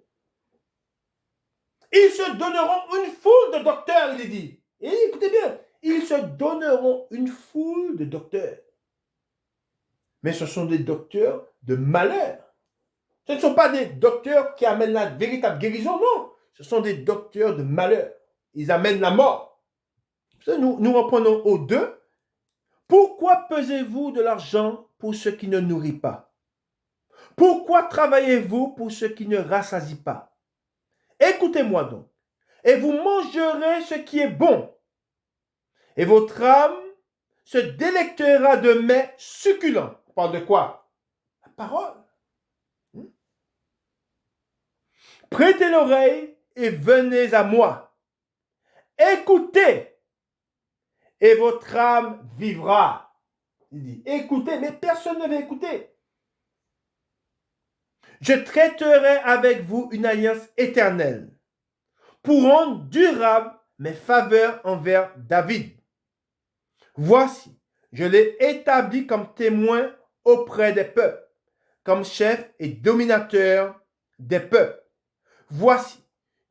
Ils se donneront une foule de docteurs, il est dit. Et écoutez bien, ils se donneront une foule de docteurs. Mais ce sont des docteurs de malheur. Ce ne sont pas des docteurs qui amènent la véritable guérison, non. Ce sont des docteurs de malheur. Ils amènent la mort. Nous reprenons au 2. Pourquoi pesez-vous de l'argent pour ce qui ne nourrit pas? Pourquoi travaillez-vous pour ce qui ne rassasie pas? Écoutez-moi donc, et vous mangerez ce qui est bon, et votre âme se délectera de mets succulents. On parle de quoi? La parole. Prêtez l'oreille et venez à moi. Écoutez, et votre âme vivra. Il dit, écoutez, mais personne ne veut écouter. Je traiterai avec vous une alliance éternelle pour rendre durable mes faveurs envers David. Voici, je l'ai établi comme témoin auprès des peuples, comme chef et dominateur des peuples. Voici,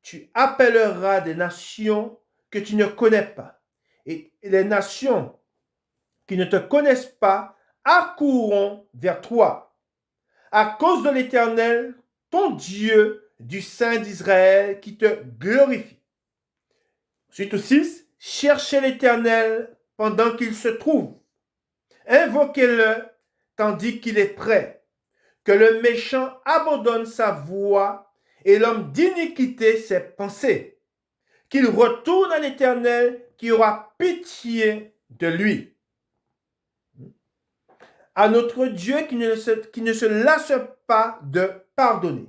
tu appelleras des nations que tu ne connais pas, et les nations qui ne te connaissent pas accourront vers toi, à cause de l'Éternel, ton Dieu, du Saint d'Israël, qui te glorifie. Ensuite, 6, cherchez l'Éternel pendant qu'il se trouve. Invoquez-le tandis qu'il est prêt. Que le méchant abandonne sa voie et l'homme d'iniquité ses pensées. Qu'il retourne à l'Éternel qui aura pitié de lui. À notre Dieu qui ne se lasse pas de pardonner.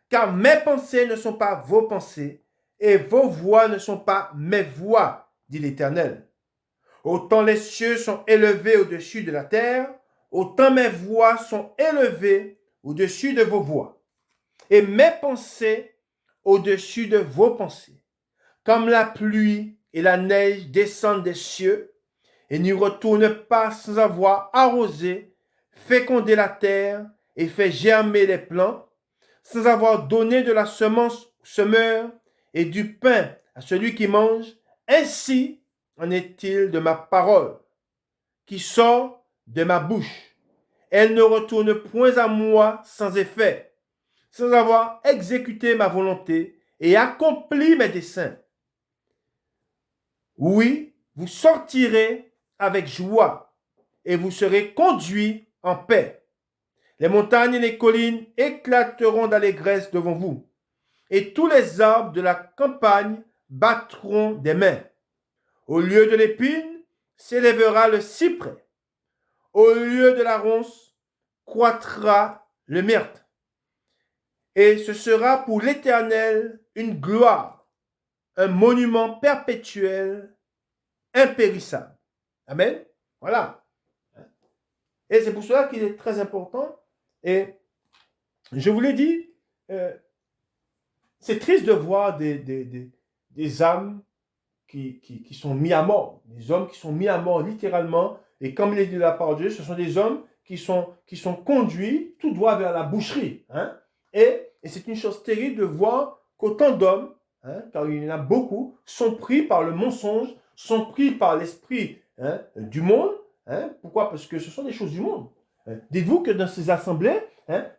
Car mes pensées ne sont pas vos pensées et vos voix ne sont pas mes voix, dit l'Éternel. Autant les cieux sont élevés au-dessus de la terre, autant mes voix sont élevées au-dessus de vos voix, et mes pensées au-dessus de vos pensées. Comme la pluie et la neige descendent des cieux et n'y retournent pas sans avoir arrosé, fécondé la terre et fait germer les plants, sans avoir donné de la semence au semeur et du pain à celui qui mange, ainsi en est-il de ma parole qui sort de ma bouche. Elle ne retourne point à moi sans effet, sans avoir exécuté ma volonté et accompli mes desseins. Oui, vous sortirez avec joie et vous serez conduits en paix. Les montagnes et les collines éclateront d'allégresse devant vous, et tous les arbres de la campagne battront des mains. Au lieu de l'épine s'élèvera le cyprès. Au lieu de la ronce croîtra le myrte. Et ce sera pour l'Éternel une gloire, un monument perpétuel, impérissable. Amen. Voilà. Et c'est pour cela qu'il est très important. Et je vous l'ai dit, c'est triste de voir des âmes qui sont mis à mort. Des hommes qui sont mis à mort littéralement. Et comme il est dit de la part de Dieu, ce sont des hommes qui sont conduits tout droit vers la boucherie. Hein? Et c'est une chose terrible de voir qu'autant d'hommes, car il y en a beaucoup, sont pris par le mensonge, sont pris par l'esprit du monde. Pourquoi? Parce que ce sont des choses du monde. Dites-vous que dans ces assemblées,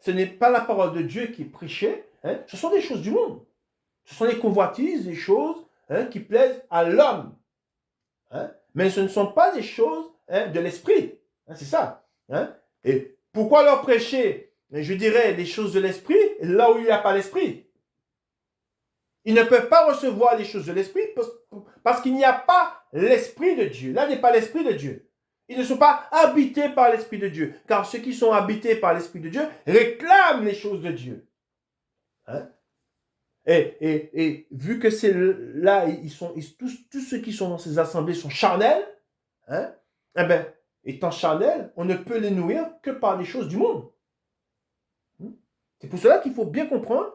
ce n'est pas la parole de Dieu qui est prêchée, ce sont des choses du monde. Ce sont des convoitises, des choses qui plaisent à l'homme. Mais ce ne sont pas des choses de l'esprit. C'est ça. Et pourquoi leur prêcher, je dirais, des choses de l'esprit là où il n'y a pas l'esprit? Ils ne peuvent pas recevoir les choses de l'esprit parce qu'il n'y a pas l'esprit de Dieu. Là n'est pas l'esprit de Dieu. Ils ne sont pas habités par l'esprit de Dieu. Car ceux qui sont habités par l'esprit de Dieu réclament les choses de Dieu. Et vu que c'est là, tous ceux qui sont dans ces assemblées sont charnels, eh bien, étant charnels, on ne peut les nourrir que par les choses du monde. C'est pour cela qu'il faut bien comprendre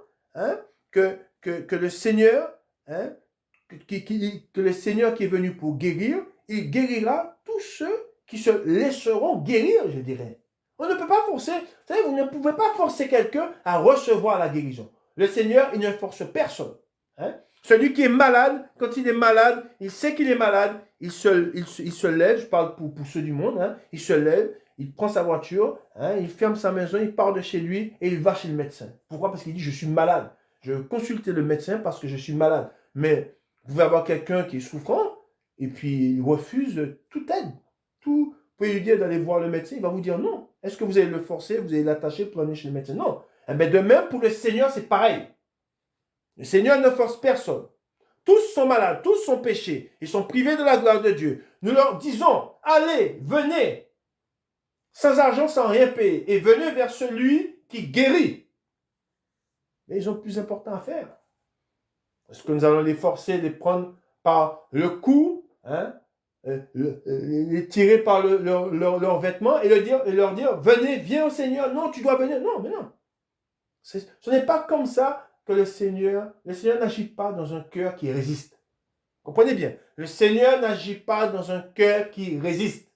que le Seigneur, que le Seigneur qui est venu pour guérir, il guérira tous ceux qui se laisseront guérir, je dirais. On ne peut pas forcer, vous savez, vous ne pouvez pas forcer quelqu'un à recevoir la guérison. Le Seigneur, il ne force personne. Celui qui est malade, quand il est malade, il sait qu'il est malade, il se lève, je parle pour ceux du monde, il se lève, il prend sa voiture, il ferme sa maison, il part de chez lui et il va chez le médecin. Pourquoi? Parce qu'il dit, je suis malade. Je veux consulter le médecin parce que je suis malade. Mais vous pouvez avoir quelqu'un qui est souffrant et puis il refuse toute aide. Vous pouvez lui dire d'aller voir le médecin, il va vous dire non. Est-ce que vous allez le forcer, vous allez l'attacher pour aller chez le médecin? Non. Mais de même, pour le Seigneur, c'est pareil. Le Seigneur ne force personne. Tous sont malades, tous sont péchés. Ils sont privés de la gloire de Dieu. Nous leur disons, allez, venez, sans argent, sans rien payer, et venez vers celui qui guérit. Mais ils ont plus important à faire. Est-ce que nous allons les forcer, les prendre par le cou, les tirer par leurs vêtements et leur dire, venez, viens au Seigneur. Non, tu dois venir. Non, mais non. Ce n'est pas comme ça que le Seigneur n'agit pas dans un cœur qui résiste. Comprenez bien, le Seigneur n'agit pas dans un cœur qui résiste.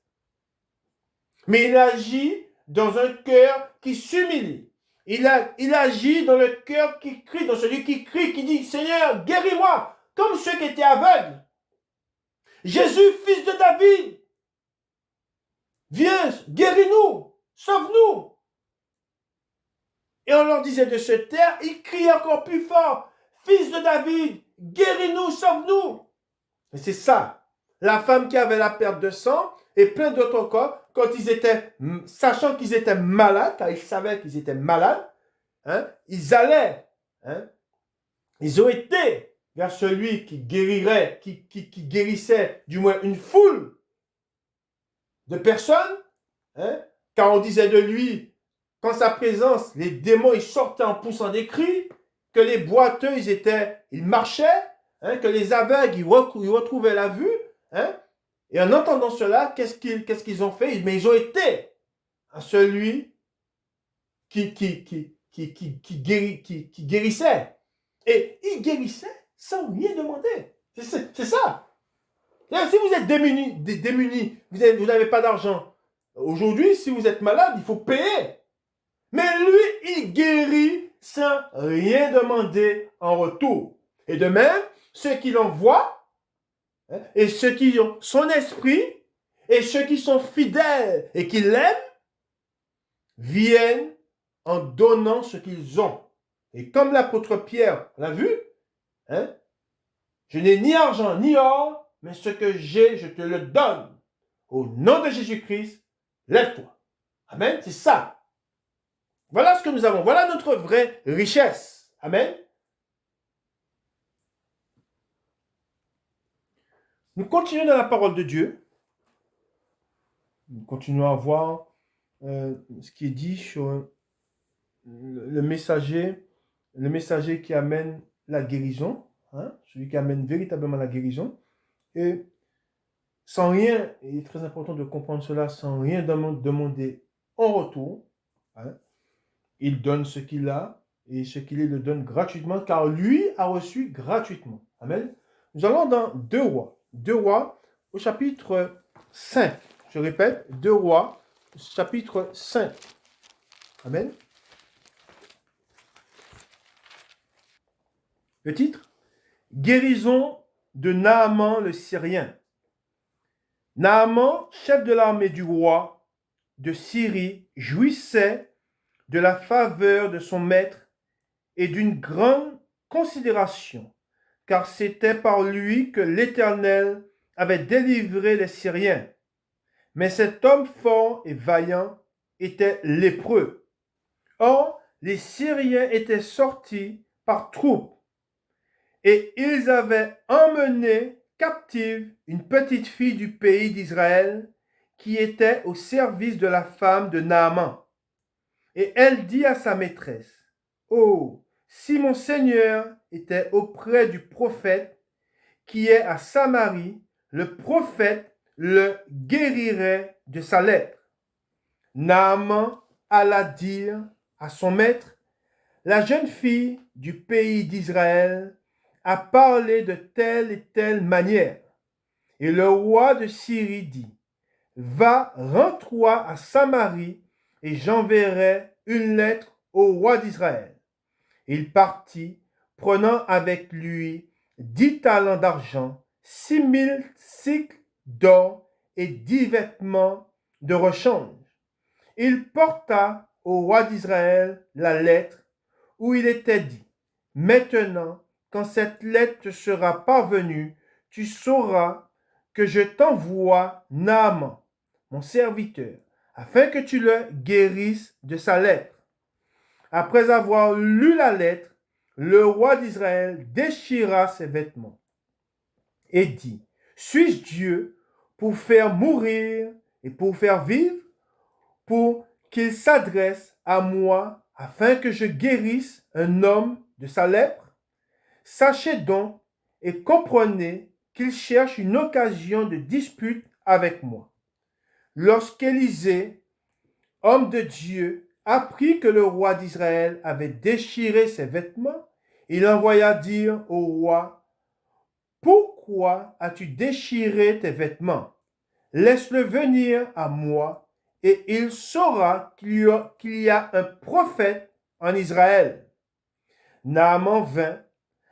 Mais il agit dans un cœur qui s'humilie. Il agit dans le cœur qui crie, dans celui qui crie, qui dit, Seigneur, guéris-moi, comme ceux qui étaient aveugles. Jésus, fils de David, viens, guéris-nous, sauve-nous. Et on leur disait de se taire, ils criaient encore plus fort, fils de David, guéris-nous, sauve-nous. Et c'est ça. La femme qui avait la perte de sang et plein d'autres encore, quand ils étaient, sachant qu'ils étaient malades, car ils savaient qu'ils étaient malades, ils allaient, ils ont été vers celui qui guérirait, qui guérissait du moins une foule de personnes, car on disait de lui, qu'en sa présence, les démons ils sortaient en poussant des cris, que les boiteux ils marchaient, que les aveugles ils retrouvaient la vue, et en entendant cela, qu'est-ce qu'ils ont fait? Mais ils ont été à celui qui guérissait. Et il guérissait sans rien demander. C'est ça. Si vous êtes démunis, vous n'avez pas d'argent. Aujourd'hui, si vous êtes malade, il faut payer. Mais lui, il guérit sans rien demander en retour. Et de même, ceux qui l'envoient, et ceux qui ont son esprit, et ceux qui sont fidèles et qui l'aiment, viennent en donnant ce qu'ils ont. Et comme l'apôtre Pierre l'a vu, je n'ai ni argent ni or, mais ce que j'ai, je te le donne. Au nom de Jésus-Christ, lève-toi. Amen, c'est ça. Voilà ce que nous avons. Voilà notre vraie richesse. Amen. Nous continuons dans la parole de Dieu. Nous continuons à voir ce qui est dit sur le messager qui amène la guérison, celui qui amène véritablement la guérison. Et sans rien, il est très important de comprendre cela, sans rien demander en retour, il donne ce qu'il a, et ce qu'il est le donne gratuitement, car lui a reçu gratuitement. Amen. Nous allons dans 2 Rois. 2 Rois au chapitre 5. Je répète, 2 Rois, chapitre 5. Amen. Le titre, guérison de Naaman le Syrien. Naaman, chef de l'armée du roi de Syrie, jouissait de la faveur de son maître et d'une grande considération, car c'était par lui que l'Éternel avait délivré les Syriens. Mais cet homme fort et vaillant était lépreux. Or, les Syriens étaient sortis par troupes, et ils avaient emmené captive une petite fille du pays d'Israël qui était au service de la femme de Naaman. Et elle dit à sa maîtresse, « Oh, si mon Seigneur était auprès du prophète qui est à Samarie, le prophète le guérirait de sa lèpre. » Naaman alla dire à son maître, « La jeune fille du pays d'Israël a parlé de telle et telle manière. » Et le roi de Syrie dit, « Va, rends-toi à Samarie, et j'enverrai une lettre au roi d'Israël. » Il partit, prenant avec lui 10 talents d'argent, 6000 cycles d'or et 10 vêtements de rechange. Il porta au roi d'Israël la lettre où il était dit, « Maintenant, quand cette lettre te sera parvenue, tu sauras que je t'envoie Naaman, mon serviteur, afin que tu le guérisses de sa lèpre. » Après avoir lu la lettre, le roi d'Israël déchira ses vêtements et dit, « Suis-je Dieu pour faire mourir et pour faire vivre, pour qu'il s'adresse à moi afin que je guérisse un homme de sa lèpre? Sachez donc et comprenez qu'il cherche une occasion de dispute avec moi. » Lorsqu'Élisée, homme de Dieu, apprit que le roi d'Israël avait déchiré ses vêtements, il envoya dire au roi, « Pourquoi as-tu déchiré tes vêtements? Laisse-le venir à moi, et il saura qu'il y a un prophète en Israël. Naaman vint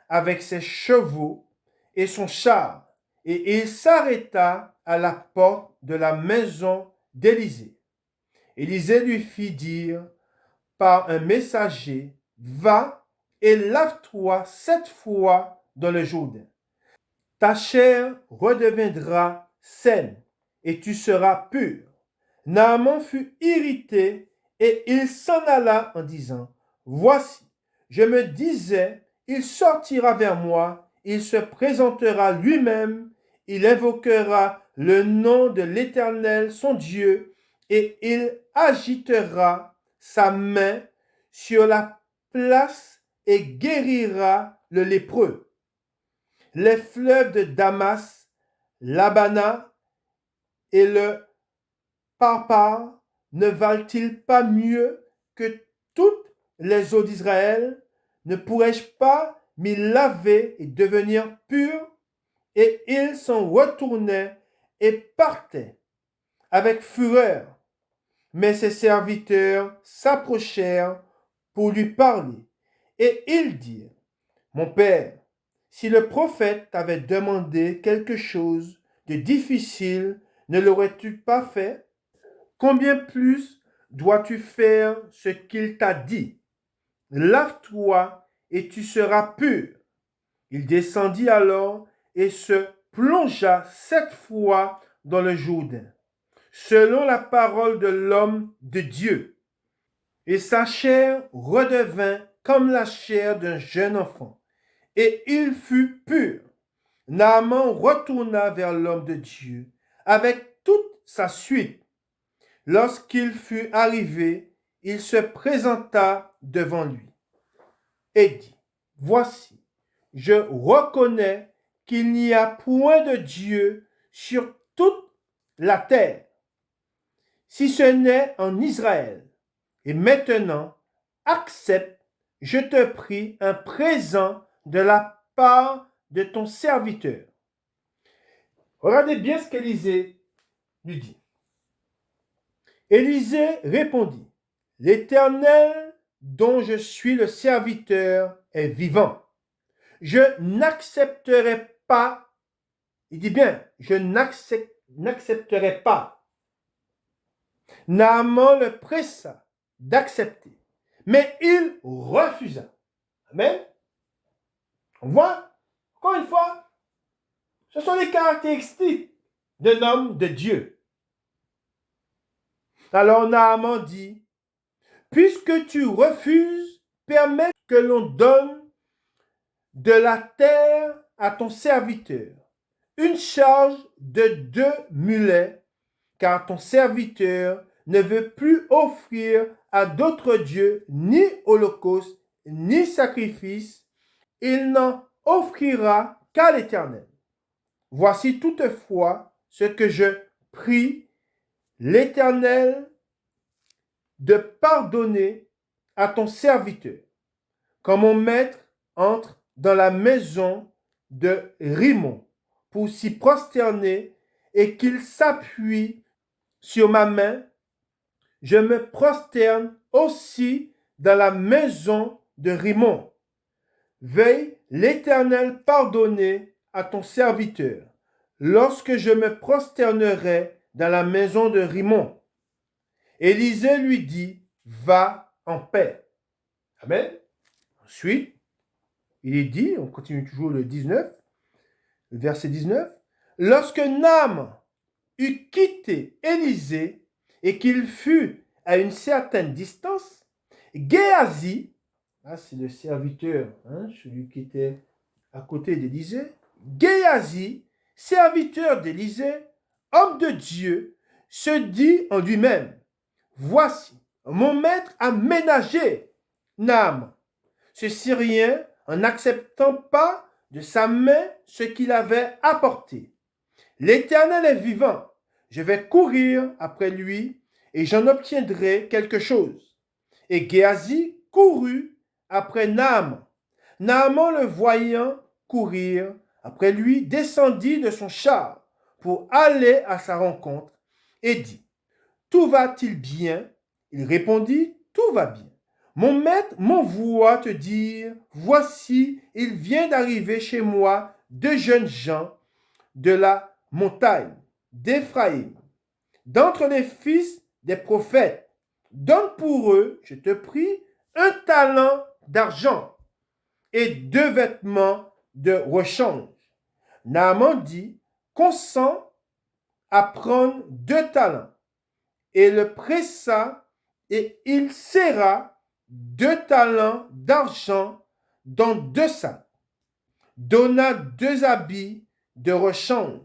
avec ses chevaux et son char, et il s'arrêta à la porte de la maison d'Élisée. Élisée lui fit dire par un messager, va et lave-toi 7 fois dans le Jourdain. Ta chair redeviendra saine et tu seras pur. Naaman fut irrité et il s'en alla en disant, voici, je me disais, il sortira vers moi, il se présentera lui-même, il invoquera le nom de l'Éternel, son Dieu, et il agitera sa main sur la place et guérira le lépreux. Les fleuves de Damas, l'Abana et le Parpar ne valent-ils pas mieux que toutes les eaux d'Israël? Ne pourrais-je pas m'y laver et devenir pur? Et il s'en retournait et partait avec fureur. Mais ses serviteurs s'approchèrent pour lui parler. Et ils dirent, mon père, si le prophète t'avait demandé quelque chose de difficile, ne l'aurais-tu pas fait? Combien plus dois-tu faire ce qu'il t'a dit? Lave-toi et tu seras pur. Il descendit alors et se plongea 7 fois dans le Jourdain, selon la parole de l'homme de Dieu. Et sa chair redevint comme la chair d'un jeune enfant, et il fut pur. Naaman retourna vers l'homme de Dieu avec toute sa suite. Lorsqu'il fut arrivé, il se présenta devant lui et dit, voici, je reconnais qu'il n'y a point de Dieu sur toute la terre, si ce n'est en Israël. Et maintenant, accepte, je te prie, un présent de la part de ton serviteur. Regardez bien ce qu'Élisée lui dit. Élisée répondit, l'Éternel dont je suis le serviteur est vivant. Je n'accepterai pas, il dit bien, je n'accepterai pas. Naaman le pressa d'accepter, mais il refusa. Amen. On voit, encore une fois, ce sont les caractéristiques d'un homme de Dieu. Alors Naaman dit, puisque tu refuses, permets que l'on donne de la terre à ton serviteur, une charge de 2 mulets, car ton serviteur ne veut plus offrir à d'autres dieux ni holocauste, ni sacrifice, il n'en offrira qu'à l'Éternel. Voici toutefois ce que je prie l'Éternel de pardonner à ton serviteur, quand mon maître entre dans la maison de Rimon pour s'y prosterner et qu'il s'appuie sur ma main, je me prosterne aussi dans la maison de Rimon. Veuille l'Éternel pardonner à ton serviteur lorsque je me prosternerai dans la maison de Rimon. Élisée lui dit, va en paix. Amen. Ensuite, il est dit, on continue toujours le 19, le verset 19, lorsque Naaman eut quitté Élisée et qu'il fut à une certaine distance, Géasi, c'est le serviteur, celui qui était à côté d'Élisée, Géasi, serviteur d'Élisée, homme de Dieu, se dit en lui-même, voici, mon maître a ménagé Naaman, ce Syrien, en n'acceptant pas de sa main ce qu'il avait apporté. L'Éternel est vivant, je vais courir après lui et j'en obtiendrai quelque chose. Et Géasi courut après Naaman. Naaman, le voyant courir après lui, descendit de son char pour aller à sa rencontre et dit, tout va-t-il bien? Il répondit, tout va bien. Mon maître m'envoie te dire, voici, il vient d'arriver chez moi 2 jeunes gens de la montagne d'Éphraïm, d'entre les fils des prophètes. Donne pour eux, je te prie, 1 talent d'argent et 2 vêtements de rechange. Naaman dit, consens à prendre 2 talents. Et le pressa, et il serra 2 talents d'argent dans 2 sacs, donna 2 habits de rechange,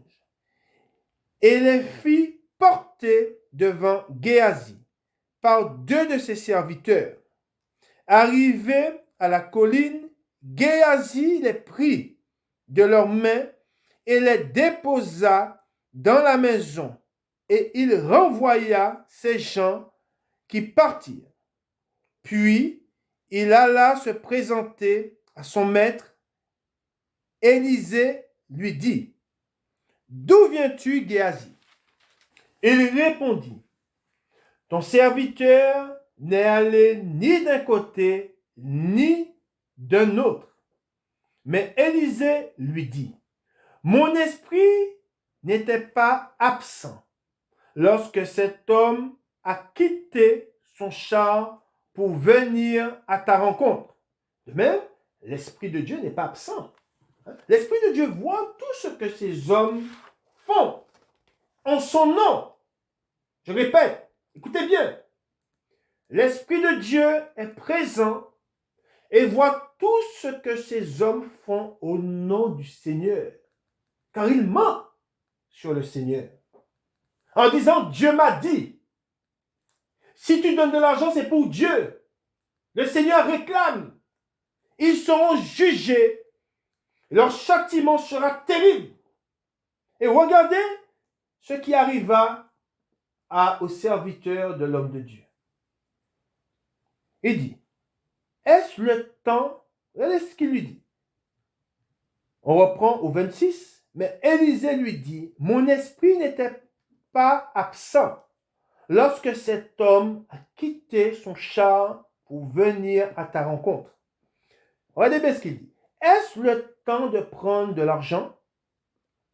et les fit porter devant Géasi par 2 de ses serviteurs. Arrivé à la colline, Géasi les prit de leurs mains et les déposa dans la maison, et il renvoya ces gens qui partirent. Puis il alla se présenter à son maître. Élisée lui dit, d'où viens-tu, Géasi? Il répondit, ton serviteur n'est allé ni d'un côté ni d'un autre. Mais Élisée lui dit, mon esprit n'était pas absent lorsque cet homme a quitté son char pour venir à ta rencontre. De même, l'Esprit de Dieu n'est pas absent. L'Esprit de Dieu voit tout ce que ces hommes font en son nom. Je répète, écoutez bien. L'Esprit de Dieu est présent et voit tout ce que ces hommes font au nom du Seigneur. Car il ment sur le Seigneur. En disant, Dieu m'a dit. Si tu donnes de l'argent, c'est pour Dieu. Le Seigneur réclame. Ils seront jugés. Leur châtiment sera terrible. Et regardez ce qui arriva aux serviteurs de l'homme de Dieu. Il dit, est-ce le temps? Regardez ce qu'il lui dit. On reprend au 26. Mais Élisée lui dit, mon esprit n'était pas absent lorsque cet homme a quitté son char pour venir à ta rencontre. Regardez bien ce qu'il dit. Est-ce le temps de prendre de l'argent?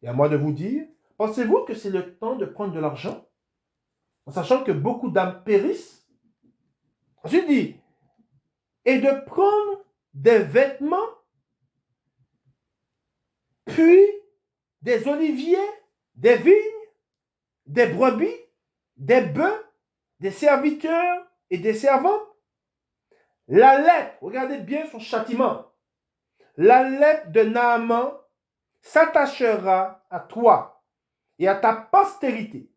Et à moi de vous dire, pensez-vous que c'est le temps de prendre de l'argent? En sachant que beaucoup d'âmes périssent. Ensuite il dit, et de prendre des vêtements, puis des oliviers, des vignes, des brebis, des bœufs, des serviteurs et des servantes. La lèpre, regardez bien son châtiment. La lèpre de Naaman s'attachera à toi et à ta postérité.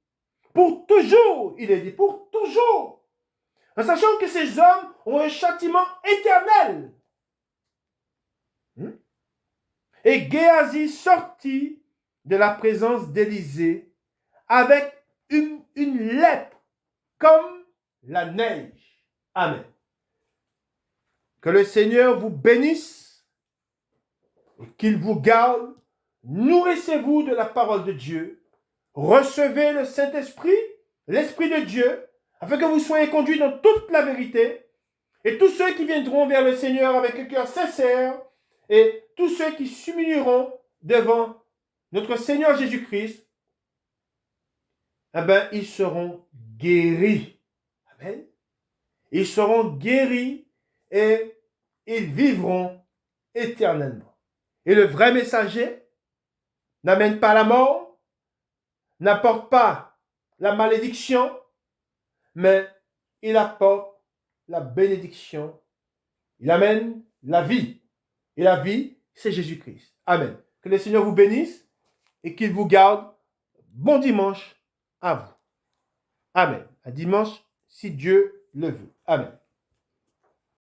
Pour toujours, il est dit, pour toujours. En sachant que ces hommes ont un châtiment éternel. Et Géasi sortit de la présence d'Élisée avec une lèpre comme la neige. Amen. Que le Seigneur vous bénisse et qu'il vous garde. Nourrissez-vous de la parole de Dieu. Recevez le Saint-Esprit, l'Esprit de Dieu, afin que vous soyez conduits dans toute la vérité. Et tous ceux qui viendront vers le Seigneur avec un cœur sincère, et tous ceux qui s'humilieront devant notre Seigneur Jésus-Christ, eh bien, ils seront guéris. Amen. Ils seront guéris et ils vivront éternellement. Et le vrai messager n'amène pas la mort, n'apporte pas la malédiction, mais il apporte la bénédiction. Il amène la vie. Et la vie, c'est Jésus-Christ. Amen. Que le Seigneur vous bénisse et qu'il vous garde. Bon dimanche à vous. Amen. À dimanche, si Dieu le veut. Amen.